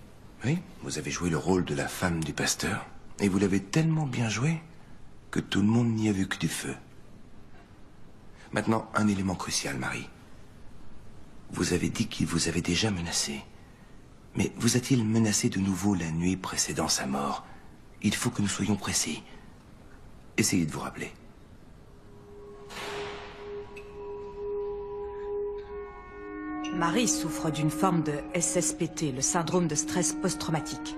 Oui, vous avez joué le rôle de la femme du pasteur. Et vous l'avez tellement bien joué que tout le monde n'y a vu que du feu. Maintenant, un élément crucial, Marie. Vous avez dit qu'il vous avait déjà menacé. Mais vous a-t-il menacé de nouveau la nuit précédant sa mort? Il faut que nous soyons précis. Essayez de vous rappeler. Marie souffre d'une forme de SSPT, le syndrome de stress post-traumatique.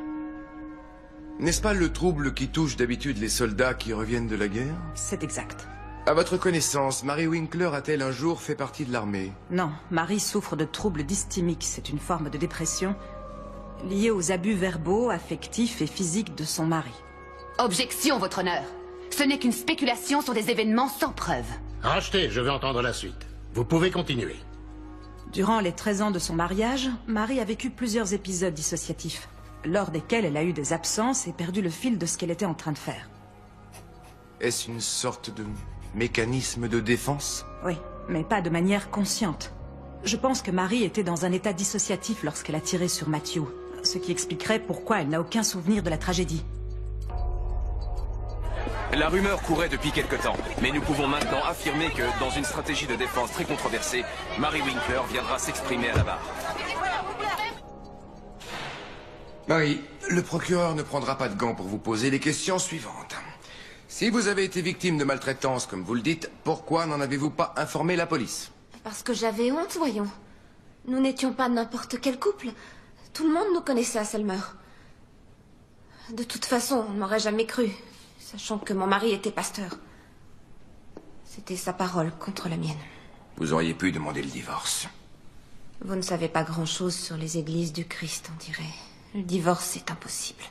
N'est-ce pas le trouble qui touche d'habitude les soldats qui reviennent de la guerre? C'est exact. À votre connaissance, Mary Winkler a-t-elle un jour fait partie de l'armée? Non, Marie souffre de troubles dysthymiques. C'est une forme de dépression liée aux abus verbaux, affectifs et physiques de son mari. Objection, votre honneur. Ce n'est qu'une spéculation sur des événements sans preuve. Rachetez, je veux entendre la suite. Vous pouvez continuer. Durant les 13 ans de son mariage, Marie a vécu plusieurs épisodes dissociatifs, lors desquels elle a eu des absences et perdu le fil de ce qu'elle était en train de faire. Est-ce une sorte de mécanisme de défense? Oui, mais pas de manière consciente. Je pense que Marie était dans un état dissociatif lorsqu'elle a tiré sur Matthew, ce qui expliquerait pourquoi elle n'a aucun souvenir de la tragédie. La rumeur courait depuis quelque temps, mais nous pouvons maintenant affirmer que, dans une stratégie de défense très controversée, Mary Winkler viendra s'exprimer à la barre. Marie, le procureur ne prendra pas de gants pour vous poser les questions suivantes. Si vous avez été victime de maltraitance, comme vous le dites, pourquoi n'en avez-vous pas informé la police? Parce que j'avais honte, voyons. Nous n'étions pas n'importe quel couple. Tout le monde nous connaissait à Selmer. De toute façon, on ne m'aurait jamais cru, sachant que mon mari était pasteur. C'était sa parole contre la mienne. Vous auriez pu demander le divorce. Vous ne savez pas grand-chose sur les églises du Christ, on dirait. Le divorce est impossible.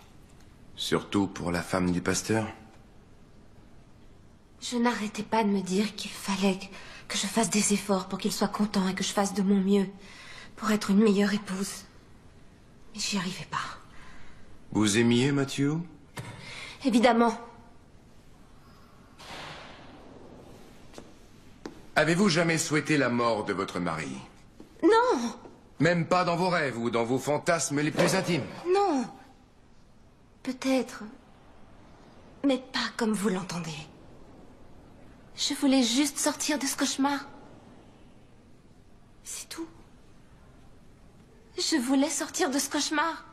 Surtout pour la femme du pasteur? Je n'arrêtais pas de me dire qu'il fallait que je fasse des efforts pour qu'il soit content et que je fasse de mon mieux pour être une meilleure épouse. Mais j'y arrivais pas. Vous aimiez Matthew? Évidemment. Avez-vous jamais souhaité la mort de votre mari? Non! Même pas dans vos rêves ou dans vos fantasmes les plus intimes? Non. Peut-être. Mais pas comme vous l'entendez. Je voulais juste sortir de ce cauchemar. C'est tout. Je voulais sortir de ce cauchemar.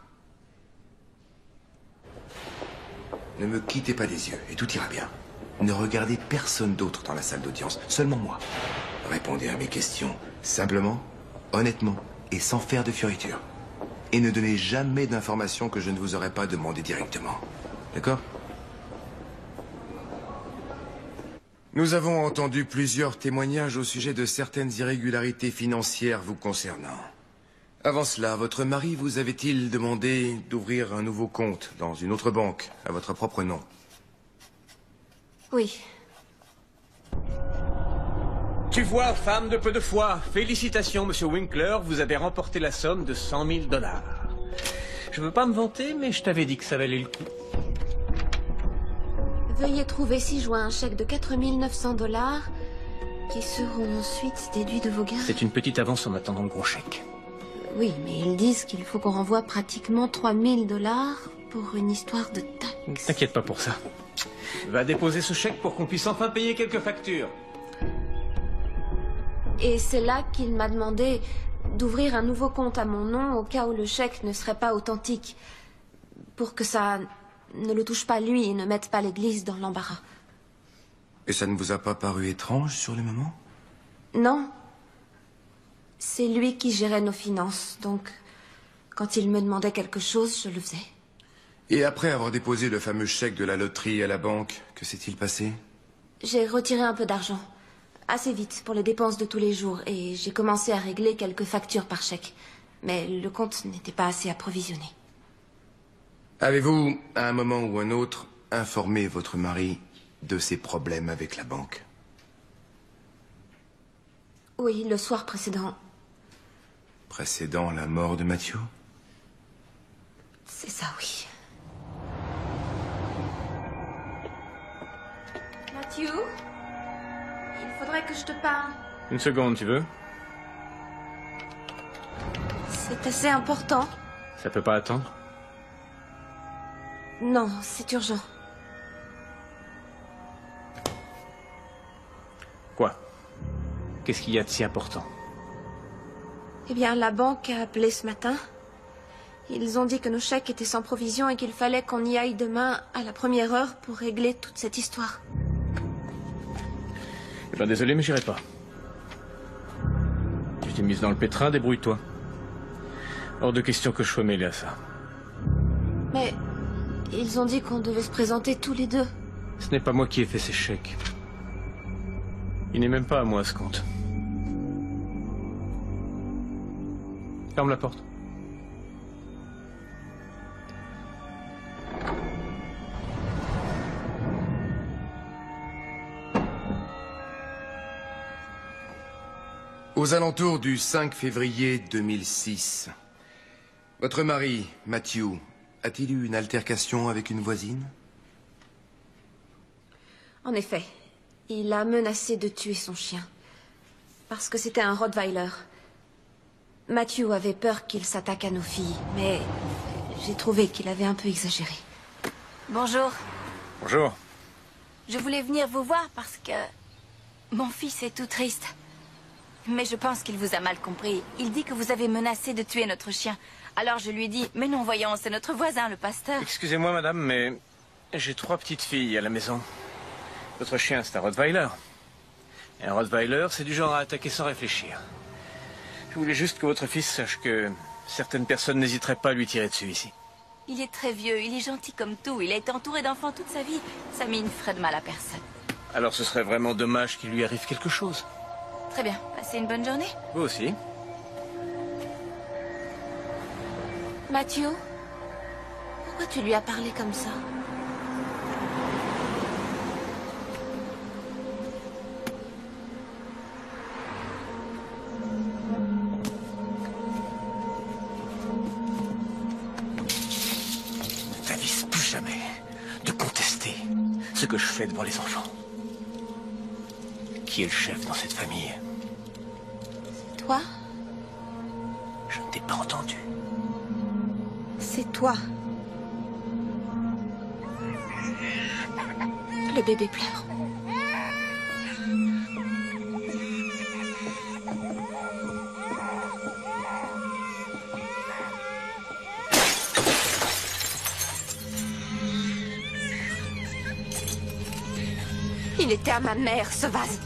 Ne me quittez pas des yeux et tout ira bien. Ne regardez personne d'autre dans la salle d'audience, seulement moi. Répondez à mes questions, simplement, honnêtement et sans faire de fioritures. Et ne donnez jamais d'informations que je ne vous aurais pas demandées directement. D'accord? Nous avons entendu plusieurs témoignages au sujet de certaines irrégularités financières vous concernant. Avant cela, votre mari vous avait-il demandé d'ouvrir un nouveau compte dans une autre banque, à votre propre nom? Oui. Tu vois, femme de peu de foi, félicitations, monsieur Winkler, vous avez remporté la somme de 100 000 $. Je veux pas me vanter, mais je t'avais dit que ça valait le coup. Veuillez trouver ci-joint un chèque de 4 900 $, qui seront ensuite déduits de vos gains. C'est une petite avance en attendant le gros chèque. Oui, mais ils disent qu'il faut qu'on renvoie pratiquement 3 000 $ pour une histoire de taxe. T'inquiète pas pour ça. Va déposer ce chèque pour qu'on puisse enfin payer quelques factures. Et c'est là qu'il m'a demandé d'ouvrir un nouveau compte à mon nom au cas où le chèque ne serait pas authentique. Pour que ça ne le touche pas lui et ne mette pas l'église dans l'embarras. Et ça ne vous a pas paru étrange sur le moment? Non. C'est lui qui gérait nos finances, donc quand il me demandait quelque chose, je le faisais. Et après avoir déposé le fameux chèque de la loterie à la banque, que s'est-il passé? J'ai retiré un peu d'argent, assez vite, pour les dépenses de tous les jours, et j'ai commencé à régler quelques factures par chèque. Mais le compte n'était pas assez approvisionné. Avez-vous, à un moment ou un autre, informé votre mari de ses problèmes avec la banque? Oui, le soir précédent. Précédant la mort de Matthew? C'est ça, oui. Matthew? Il faudrait que je te parle. Une seconde, tu veux? C'est assez important. Ça peut pas attendre? Non, c'est urgent. Quoi? Qu'est-ce qu'il y a de si important? Eh bien, la banque a appelé ce matin. Ils ont dit que nos chèques étaient sans provision et qu'il fallait qu'on y aille demain à la première heure pour régler toute cette histoire. Eh ben, désolé, mais j'irai pas. Tu t'es mise dans le pétrin, débrouille-toi. Hors de question que je sois mêlé à ça. Mais ils ont dit qu'on devait se présenter tous les deux. Ce n'est pas moi qui ai fait ces chèques. Il n'est même pas à moi, ce compte. Ferme la porte. Aux alentours du 5 février 2006, votre mari, Matthew, a-t-il eu une altercation avec une voisine? En effet, il a menacé de tuer son chien. Parce que c'était un Rottweiler. Matthew avait peur qu'il s'attaque à nos filles, mais j'ai trouvé qu'il avait un peu exagéré. Bonjour. Bonjour. Je voulais venir vous voir parce que mon fils est tout triste. Mais je pense qu'il vous a mal compris. Il dit que vous avez menacé de tuer notre chien. Alors je lui ai dit, mais non, voyons, c'est notre voisin, le pasteur. Excusez-moi, madame, mais j'ai 3 petites filles à la maison. Votre chien, c'est un Rottweiler. Et un Rottweiler, c'est du genre à attaquer sans réfléchir. Je voulais juste que votre fils sache que certaines personnes n'hésiteraient pas à lui tirer dessus ici. Il est très vieux, il est gentil comme tout. Il a été entouré d'enfants toute sa vie. Sa mine ferait de mal à personne. Alors ce serait vraiment dommage qu'il lui arrive quelque chose. Très bien, passez une bonne journée. Vous aussi. Mathieu, pourquoi tu lui as parlé comme ça? Ne t'avise plus jamais de contester ce que je fais devant les enfants. Qui est le chef dans cette famille? Toi? Je ne t'ai pas entendu. C'est toi. Le bébé pleure. Il était à ma mère, ce vase.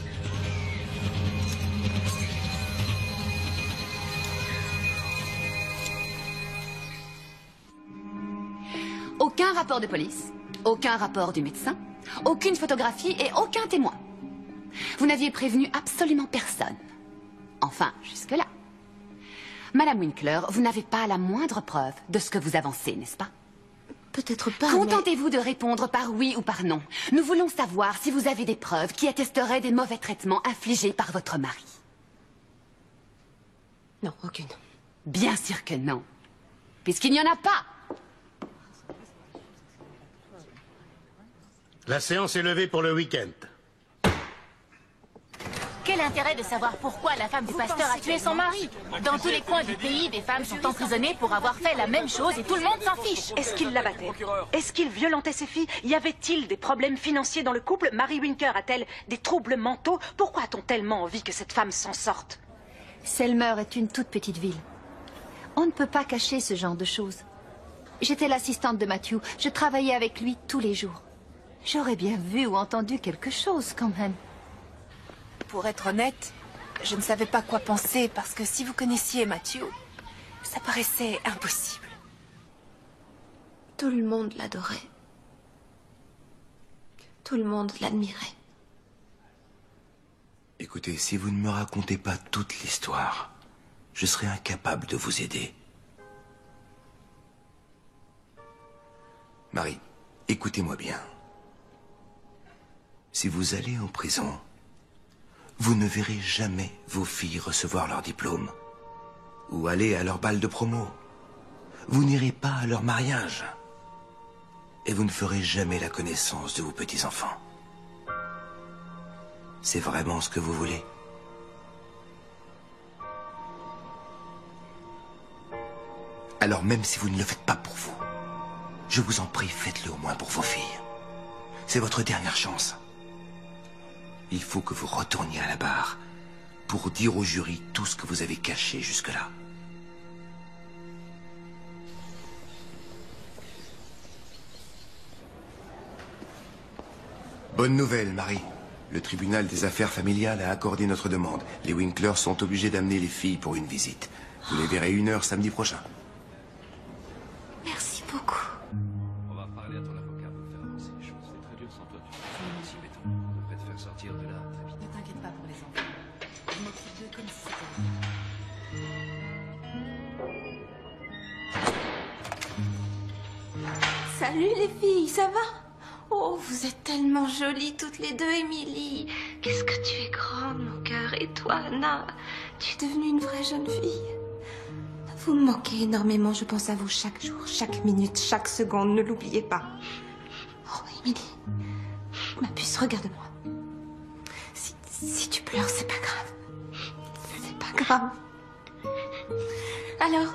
Aucun rapport de police, aucun rapport du médecin, aucune photographie et aucun témoin. Vous n'aviez prévenu absolument personne. Enfin, jusque-là. Madame Winkler, vous n'avez pas la moindre preuve de ce que vous avancez, n'est-ce pas? Peut-être pas, Contentez-vous de répondre par oui ou par non. Nous voulons savoir si vous avez des preuves qui attesteraient des mauvais traitements infligés par votre mari. Non, aucune. Bien sûr que non. Puisqu'il n'y en a pas. La séance est levée pour le week-end. Quel intérêt de savoir pourquoi la femme du pasteur a tué son mari? Dans tous les coins du pays, des femmes sont emprisonnées pour avoir fait la même chose et tout le monde s'en fiche. Est-ce qu'il la battait? Est-ce qu'il violentait ses filles? Y avait-il des problèmes financiers dans le couple? Mary Winkler a-t-elle des troubles mentaux? Pourquoi a-t-on tellement envie que cette femme s'en sorte? Selmer est une toute petite ville. On ne peut pas cacher ce genre de choses. J'étais l'assistante de Matthew. Je travaillais avec lui tous les jours. J'aurais bien vu ou entendu quelque chose quand même. Pour être honnête, je ne savais pas quoi penser parce que si vous connaissiez Matthew, ça paraissait impossible. Tout le monde l'adorait. Tout le monde l'admirait. Écoutez, si vous ne me racontez pas toute l'histoire, je serai incapable de vous aider. Marie, écoutez-moi bien. Si vous allez en prison, vous ne verrez jamais vos filles recevoir leur diplôme ou aller à leur bal de promo. Vous n'irez pas à leur mariage et vous ne ferez jamais la connaissance de vos petits-enfants. C'est vraiment ce que vous voulez? Alors même si vous ne le faites pas pour vous, je vous en prie, faites-le au moins pour vos filles. C'est votre dernière chance. Il faut que vous retourniez à la barre pour dire au jury tout ce que vous avez caché jusque-là. Bonne nouvelle, Marie. Le tribunal des affaires familiales a accordé notre demande. Les Winkler sont obligés d'amener les filles pour une visite. Vous les verrez 1 heure samedi prochain. Merci beaucoup. On va parler à ton avocat pour faire avancer les choses. C'est très dur sans toi. Si, béton. On devrait te faire sortir de là très vite. Ne t'inquiète pas pour les enfants. Je m'occupe d'eux comme si c'était... Salut les filles, ça va? Oh, vous êtes tellement jolies toutes les deux, Émilie. Qu'est-ce que tu es grande, mon cœur. Et toi, Anna, tu es devenue une vraie jeune fille. Vous me manquez énormément, je pense à vous chaque jour, chaque minute, chaque seconde, ne l'oubliez pas. Oh, Émilie, ma puce, regarde-moi. Si tu pleures, c'est pas grave. C'est pas grave. Alors,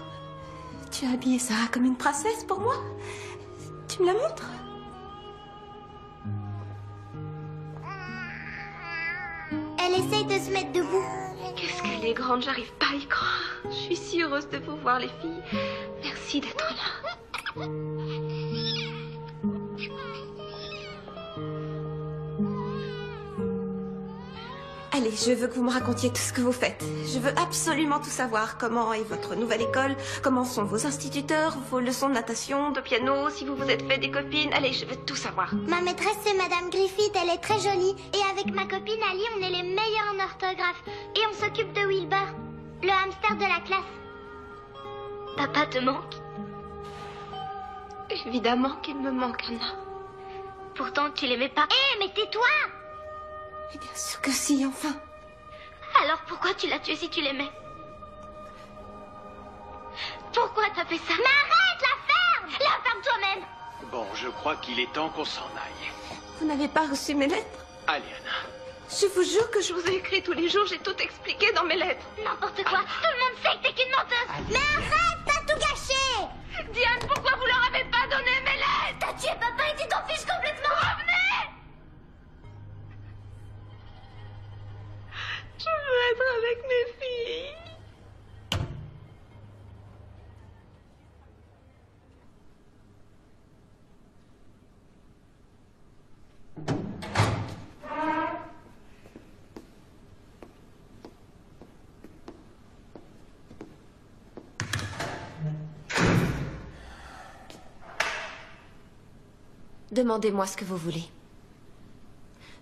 tu as habillé Sarah comme une princesse pour moi? Tu me la montres? Elle essaye de se mettre debout. Qu'est-ce qu'elle est grande, j'arrive pas à y croire. Je suis si heureuse de vous voir, les filles. Merci d'être là. Allez, je veux que vous me racontiez tout ce que vous faites. Je veux absolument tout savoir. Comment est votre nouvelle école? Comment sont vos instituteurs? Vos leçons de natation, de piano? Si vous vous êtes fait des copines? Allez, je veux tout savoir. Ma maîtresse, c'est Madame Griffith. Elle est très jolie. Et avec ma copine Ali, on est les meilleurs en orthographe. Et on s'occupe de Wilbur, le hamster de la classe. Papa te manque? Évidemment qu'il me manque, Anna. Pourtant, tu l'aimais pas. Hé, mais tais-toi! Bien sûr que si, enfin. Alors pourquoi tu l'as tué si tu l'aimais? Pourquoi t'as fait ça? Mais arrête, la ferme toi-même! Bon, je crois qu'il est temps qu'on s'en aille. Vous n'avez pas reçu mes lettres? Allez, Anna. Je vous jure que je vous ai écrit tous les jours, j'ai tout expliqué dans mes lettres. N'importe quoi, tout le monde sait que t'es qu'une menteuse. Mais arrête, t'as tout gâché! Diane, pourquoi vous leur avez pas donné mes lettres? T'as tué papa et tu t'en fiches complètement! Revenez! Je veux être avec mes filles. Demandez-moi ce que vous voulez.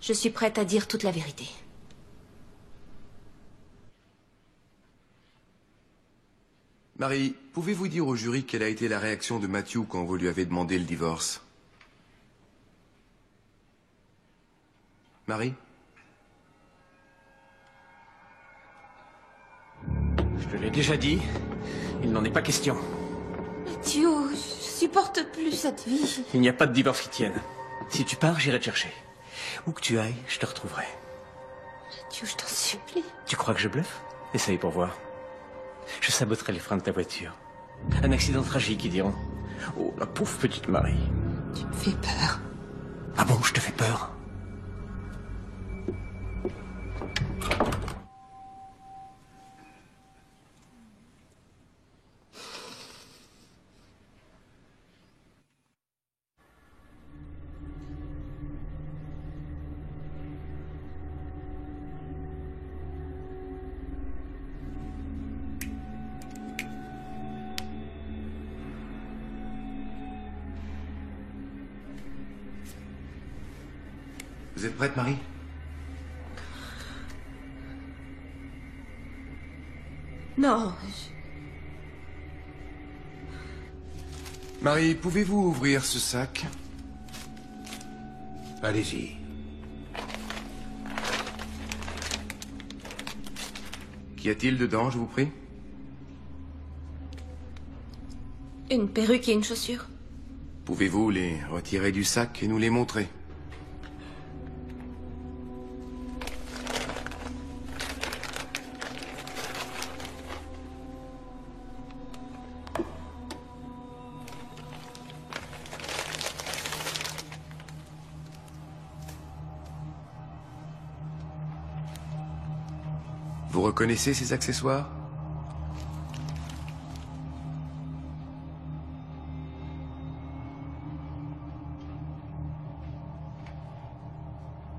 Je suis prête à dire toute la vérité. Marie, pouvez-vous dire au jury quelle a été la réaction de Matthew quand vous lui avez demandé le divorce? Marie? Je te l'ai déjà dit, il n'en est pas question. Mathieu, je supporte plus cette vie. Il n'y a pas de divorce qui tienne. Si tu pars, j'irai te chercher. Où que tu ailles, je te retrouverai. Mathieu, je t'en supplie. Tu crois que je bluffe? Essaye pour voir. Je saboterai les freins de ta voiture. Un accident tragique, ils diront. Oh, la pauvre petite Marie. Tu me fais peur. Ah bon, je te fais peur? Vous êtes prête, Marie? Non. Marie, pouvez-vous ouvrir ce sac? Allez-y. Qu'y a-t-il dedans, je vous prie? Une perruque et une chaussure. Pouvez-vous les retirer du sac et nous les montrer? Vous reconnaissez ces accessoires?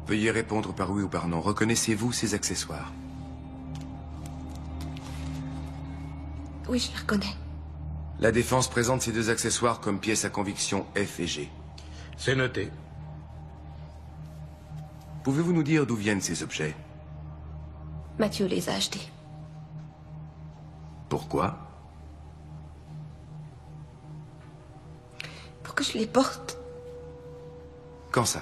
Veuillez répondre par oui ou par non. Reconnaissez-vous ces accessoires? Oui, je les reconnais. La défense présente ces deux accessoires comme pièces à conviction F et G. C'est noté. Pouvez-vous nous dire d'où viennent ces objets? Mathieu les a achetés. Pourquoi? Pour que je les porte. Quand ça?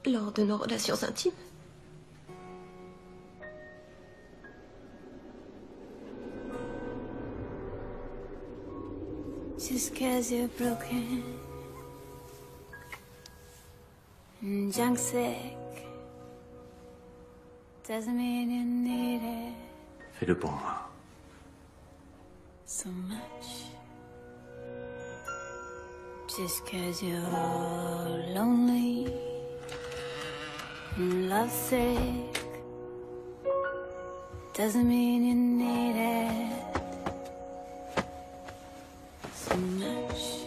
Lors de nos relations intimes. Just 'cause you're broken and junk sick doesn't mean you need it Fais-le pour moi. so much. Just 'cause you're lonely lovesick doesn't mean you need it so much.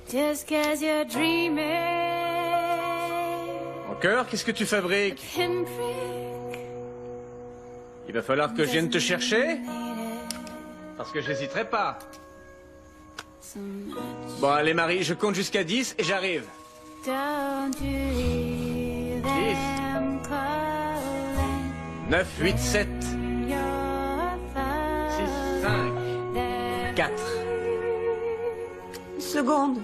Just 'cause you're dreaming. Encore, qu'est-ce que tu fabriques? Il va falloir que je vienne te chercher? Parce que j'hésiterai pas. Bon, allez, Marie, je compte jusqu'à 10 et j'arrive. 10. 9, 8, 7. 6, 5, 4. Une seconde.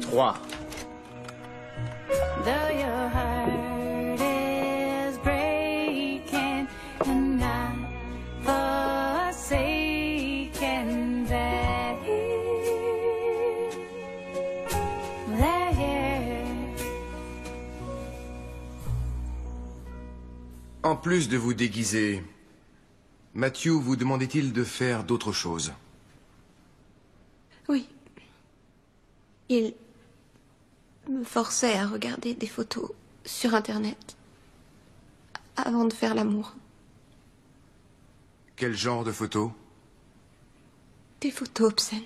3. Though your heart is breaking and not forsaken, they're here. En plus de vous déguiser, Matthew vous demandait-il de faire d'autres choses? Oui. Il me forçait à regarder des photos sur Internet avant de faire l'amour. Quel genre de photos? Des photos obscènes.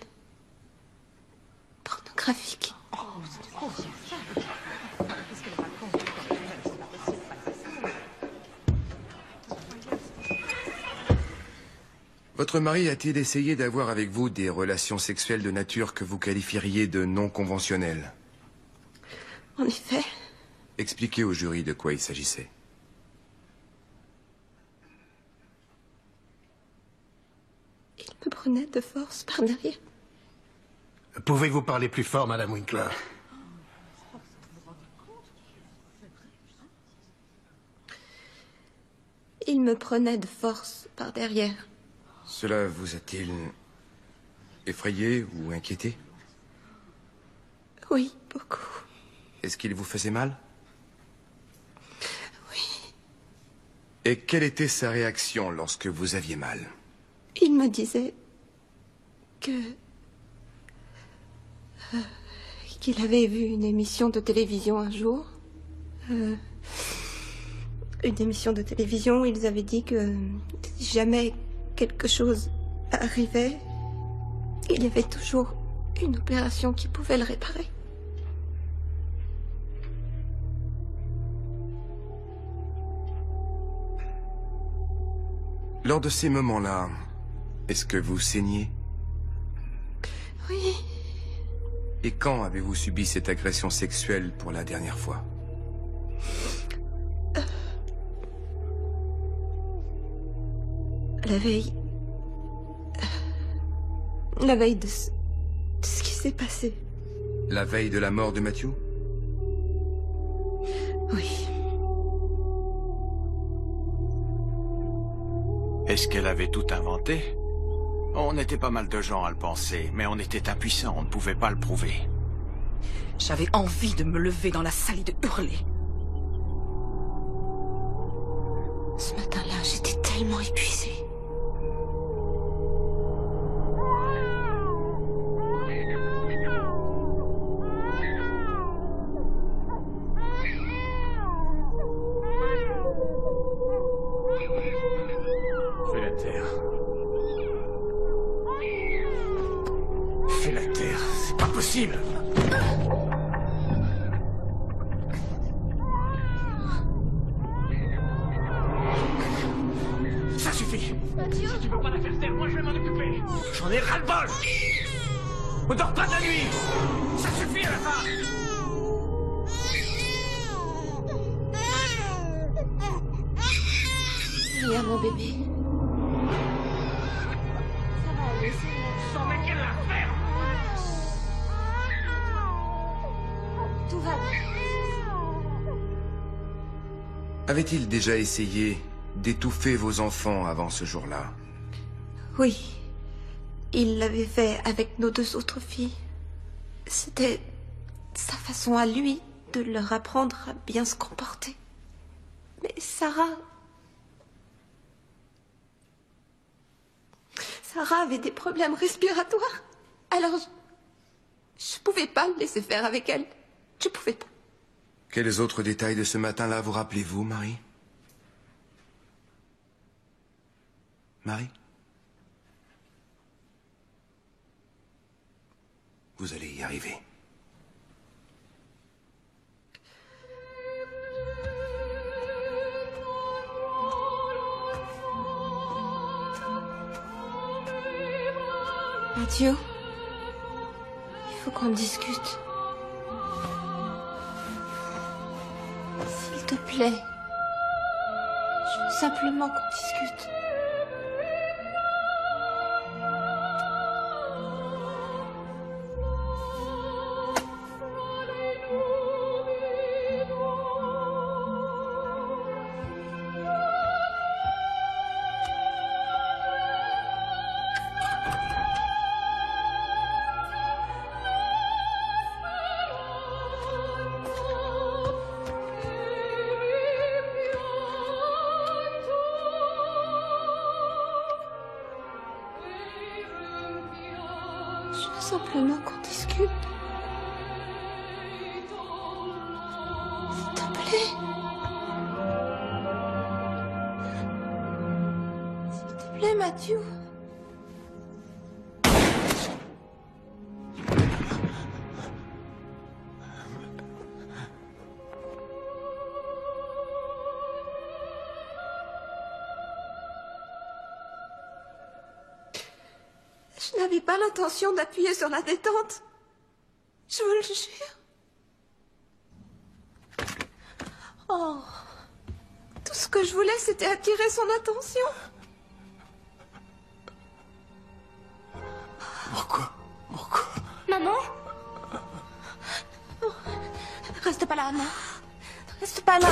Pornographiques. Votre mari a-t-il essayé d'avoir avec vous des relations sexuelles de nature que vous qualifieriez de non conventionnelles? En effet. Expliquez au jury de quoi il s'agissait. Il me prenait de force par derrière. Pouvez-vous parler plus fort, Madame Winkler? Il me prenait de force par derrière. Cela vous a-t-il effrayé ou inquiété? Oui, beaucoup. Est-ce qu'il vous faisait mal? Oui. Et quelle était sa réaction lorsque vous aviez mal? Il me disait qu'il avait vu une émission de télévision un jour. Une émission de télévision où ils avaient dit que si jamais quelque chose arrivait, il y avait toujours une opération qui pouvait le réparer. Lors de ces moments-là, est-ce que vous saignez? Oui. Et quand avez-vous subi cette agression sexuelle pour la dernière fois? La veille... La veille de ce qui s'est passé. La veille de la mort de Matthew? Oui. Est-ce qu'elle avait tout inventé? On était pas mal de gens à le penser, mais on était impuissants, on ne pouvait pas le prouver. J'avais envie de me lever dans la salle et de hurler. Ce matin-là, j'étais tellement épuisée. Fais la terre. Fais la terre, c'est pas possible. Ça suffit. Si tu veux pas la faire taire, moi je vais m'en occuper. J'en ai ras-le-bol. On dort pas de la nuit. Ça suffit à la fin. Viens, mon bébé. Ça va aller, sans mec qu'elle la ferme. Tout va bien. Avait-il déjà essayé d'étouffer vos enfants avant ce jour-là? Oui. Il l'avait fait avec nos 2 autres filles. C'était sa façon à lui de leur apprendre à bien se comporter. Mais Sarah avait des problèmes respiratoires. Alors, je pouvais pas le laisser faire avec elle. Je pouvais pas. Quels autres détails de ce matin-là vous rappelez-vous, Marie? Marie? Vous allez y arriver. Mathieu, il faut qu'on discute. S'il te plaît. Je veux simplement qu'on discute. Simplement qu'on discute. S'il te plaît. S'il te plaît, Mathieu. Je n'avais pas l'intention d'appuyer sur la détente. Je vous le jure. Oh. Tout ce que je voulais, c'était attirer son attention. Pourquoi? Maman? Reste pas là, non. Reste pas là.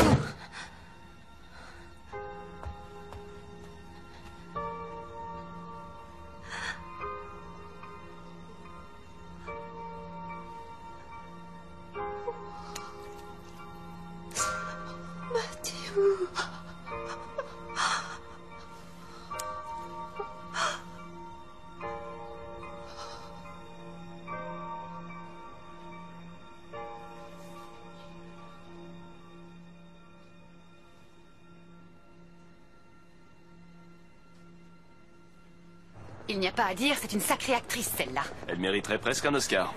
Il n'y a pas à dire, c'est une sacrée actrice, celle-là. Elle mériterait presque un Oscar.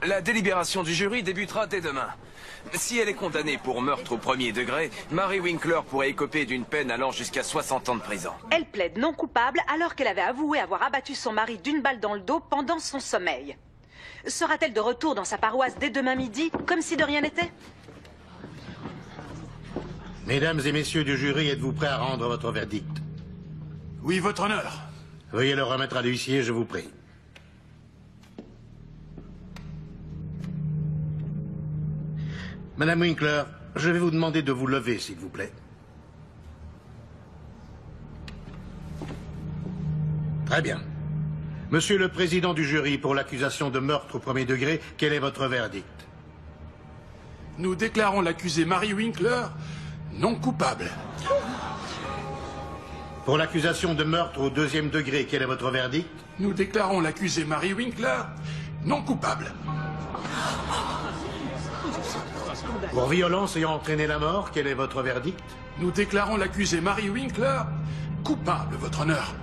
La délibération du jury débutera dès demain. Si elle est condamnée pour meurtre au premier degré, Mary Winkler pourrait écoper d'une peine allant jusqu'à 60 ans de prison. Elle plaide non coupable alors qu'elle avait avoué avoir abattu son mari d'une balle dans le dos pendant son sommeil. Sera-t-elle de retour dans sa paroisse dès demain midi, comme si de rien n'était? Mesdames et messieurs du jury, êtes-vous prêts à rendre votre verdict? Oui, votre honneur. Veuillez le remettre à l'huissier, je vous prie. Madame Winkler, je vais vous demander de vous lever, s'il vous plaît. Très bien. Monsieur le président du jury, pour l'accusation de meurtre au premier degré, quel est votre verdict? Nous déclarons l'accusée Mary Winkler non coupable. Pour l'accusation de meurtre au deuxième degré, quel est votre verdict? Nous déclarons l'accusée Mary Winkler non coupable. Pour violence ayant entraîné la mort, quel est votre verdict? Nous déclarons l'accusée Mary Winkler coupable, votre honneur.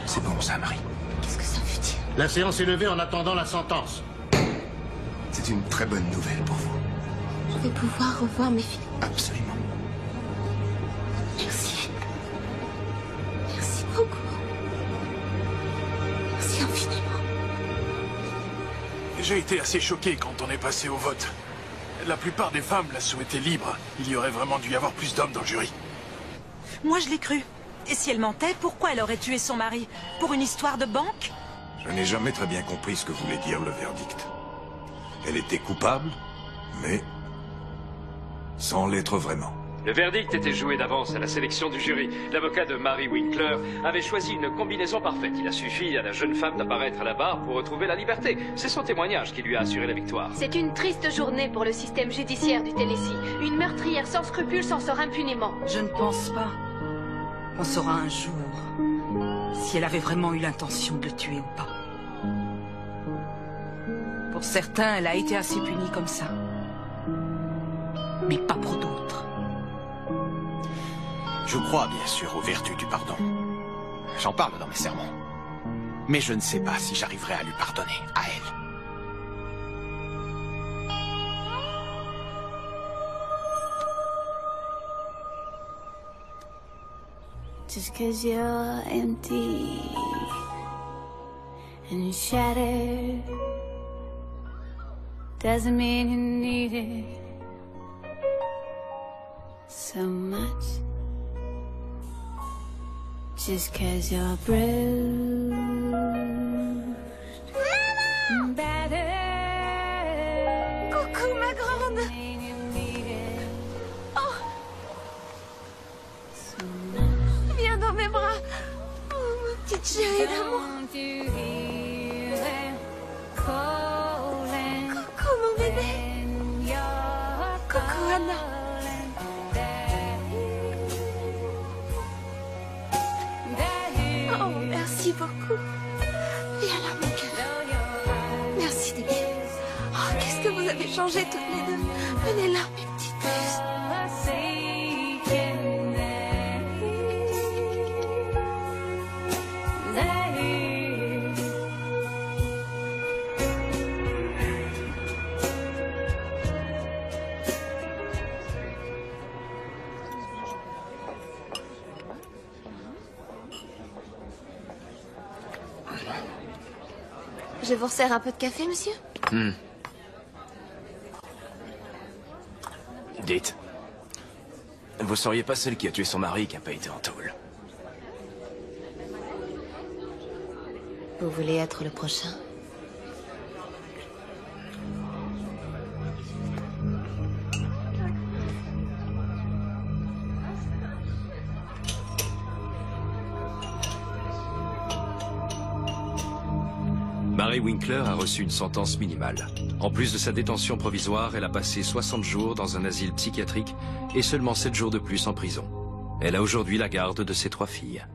C'est bon ça, Marie. Qu'est-ce que ça veut dire? La séance est levée en attendant la sentence. C'est une très bonne nouvelle pour vous. Je vais pouvoir revoir mes filles. Absolument. Merci. Merci beaucoup. Merci infiniment. J'ai été assez choqué quand on est passé au vote. La plupart des femmes la souhaitaient libre. Il y aurait vraiment dû y avoir plus d'hommes dans le jury. Moi, je l'ai cru. Et si elle mentait, pourquoi elle aurait tué son mari? Pour une histoire de banque? Je n'ai jamais très bien compris ce que voulait dire le verdict. Elle était coupable, mais sans l'être vraiment. Le verdict était joué d'avance à la sélection du jury. L'avocat de Mary Winkler avait choisi une combinaison parfaite. Il a suffi à la jeune femme d'apparaître à la barre pour retrouver la liberté. C'est son témoignage qui lui a assuré la victoire. C'est une triste journée pour le système judiciaire du Tennessee. Une meurtrière sans scrupules s'en sort impunément. Je ne pense pas. On saura un jour si elle avait vraiment eu l'intention de le tuer ou pas. Pour certains, elle a été assez punie comme ça. mais pas pour d'autres. Je crois bien sûr aux vertus du pardon. J'en parle dans mes sermons. Mais je ne sais pas si j'arriverai à lui pardonner, à elle. Just 'cause you're empty and shattered doesn't mean you need it so much. Just 'cause you're bruised and battered. Coucou ma grande. Oh. Viens dans mes bras. Oh, ma petite chérie d'amour. Coucou mon bébé. Coucou Anna. Oh, merci beaucoup. Viens là, mon cœur. Merci bébé. Oh, qu'est-ce que vous avez changé toutes les deux. Venez là, mes petites puces. Je vous resserre un peu de café, monsieur? Dites, vous seriez pas celle qui a tué son mari qui n'a pas été en tôle? Vous voulez être le prochain? Mary Winkler a reçu une sentence minimale. En plus de sa détention provisoire, elle a passé 60 jours dans un asile psychiatrique et seulement 7 jours de plus en prison. Elle a aujourd'hui la garde de ses 3 filles.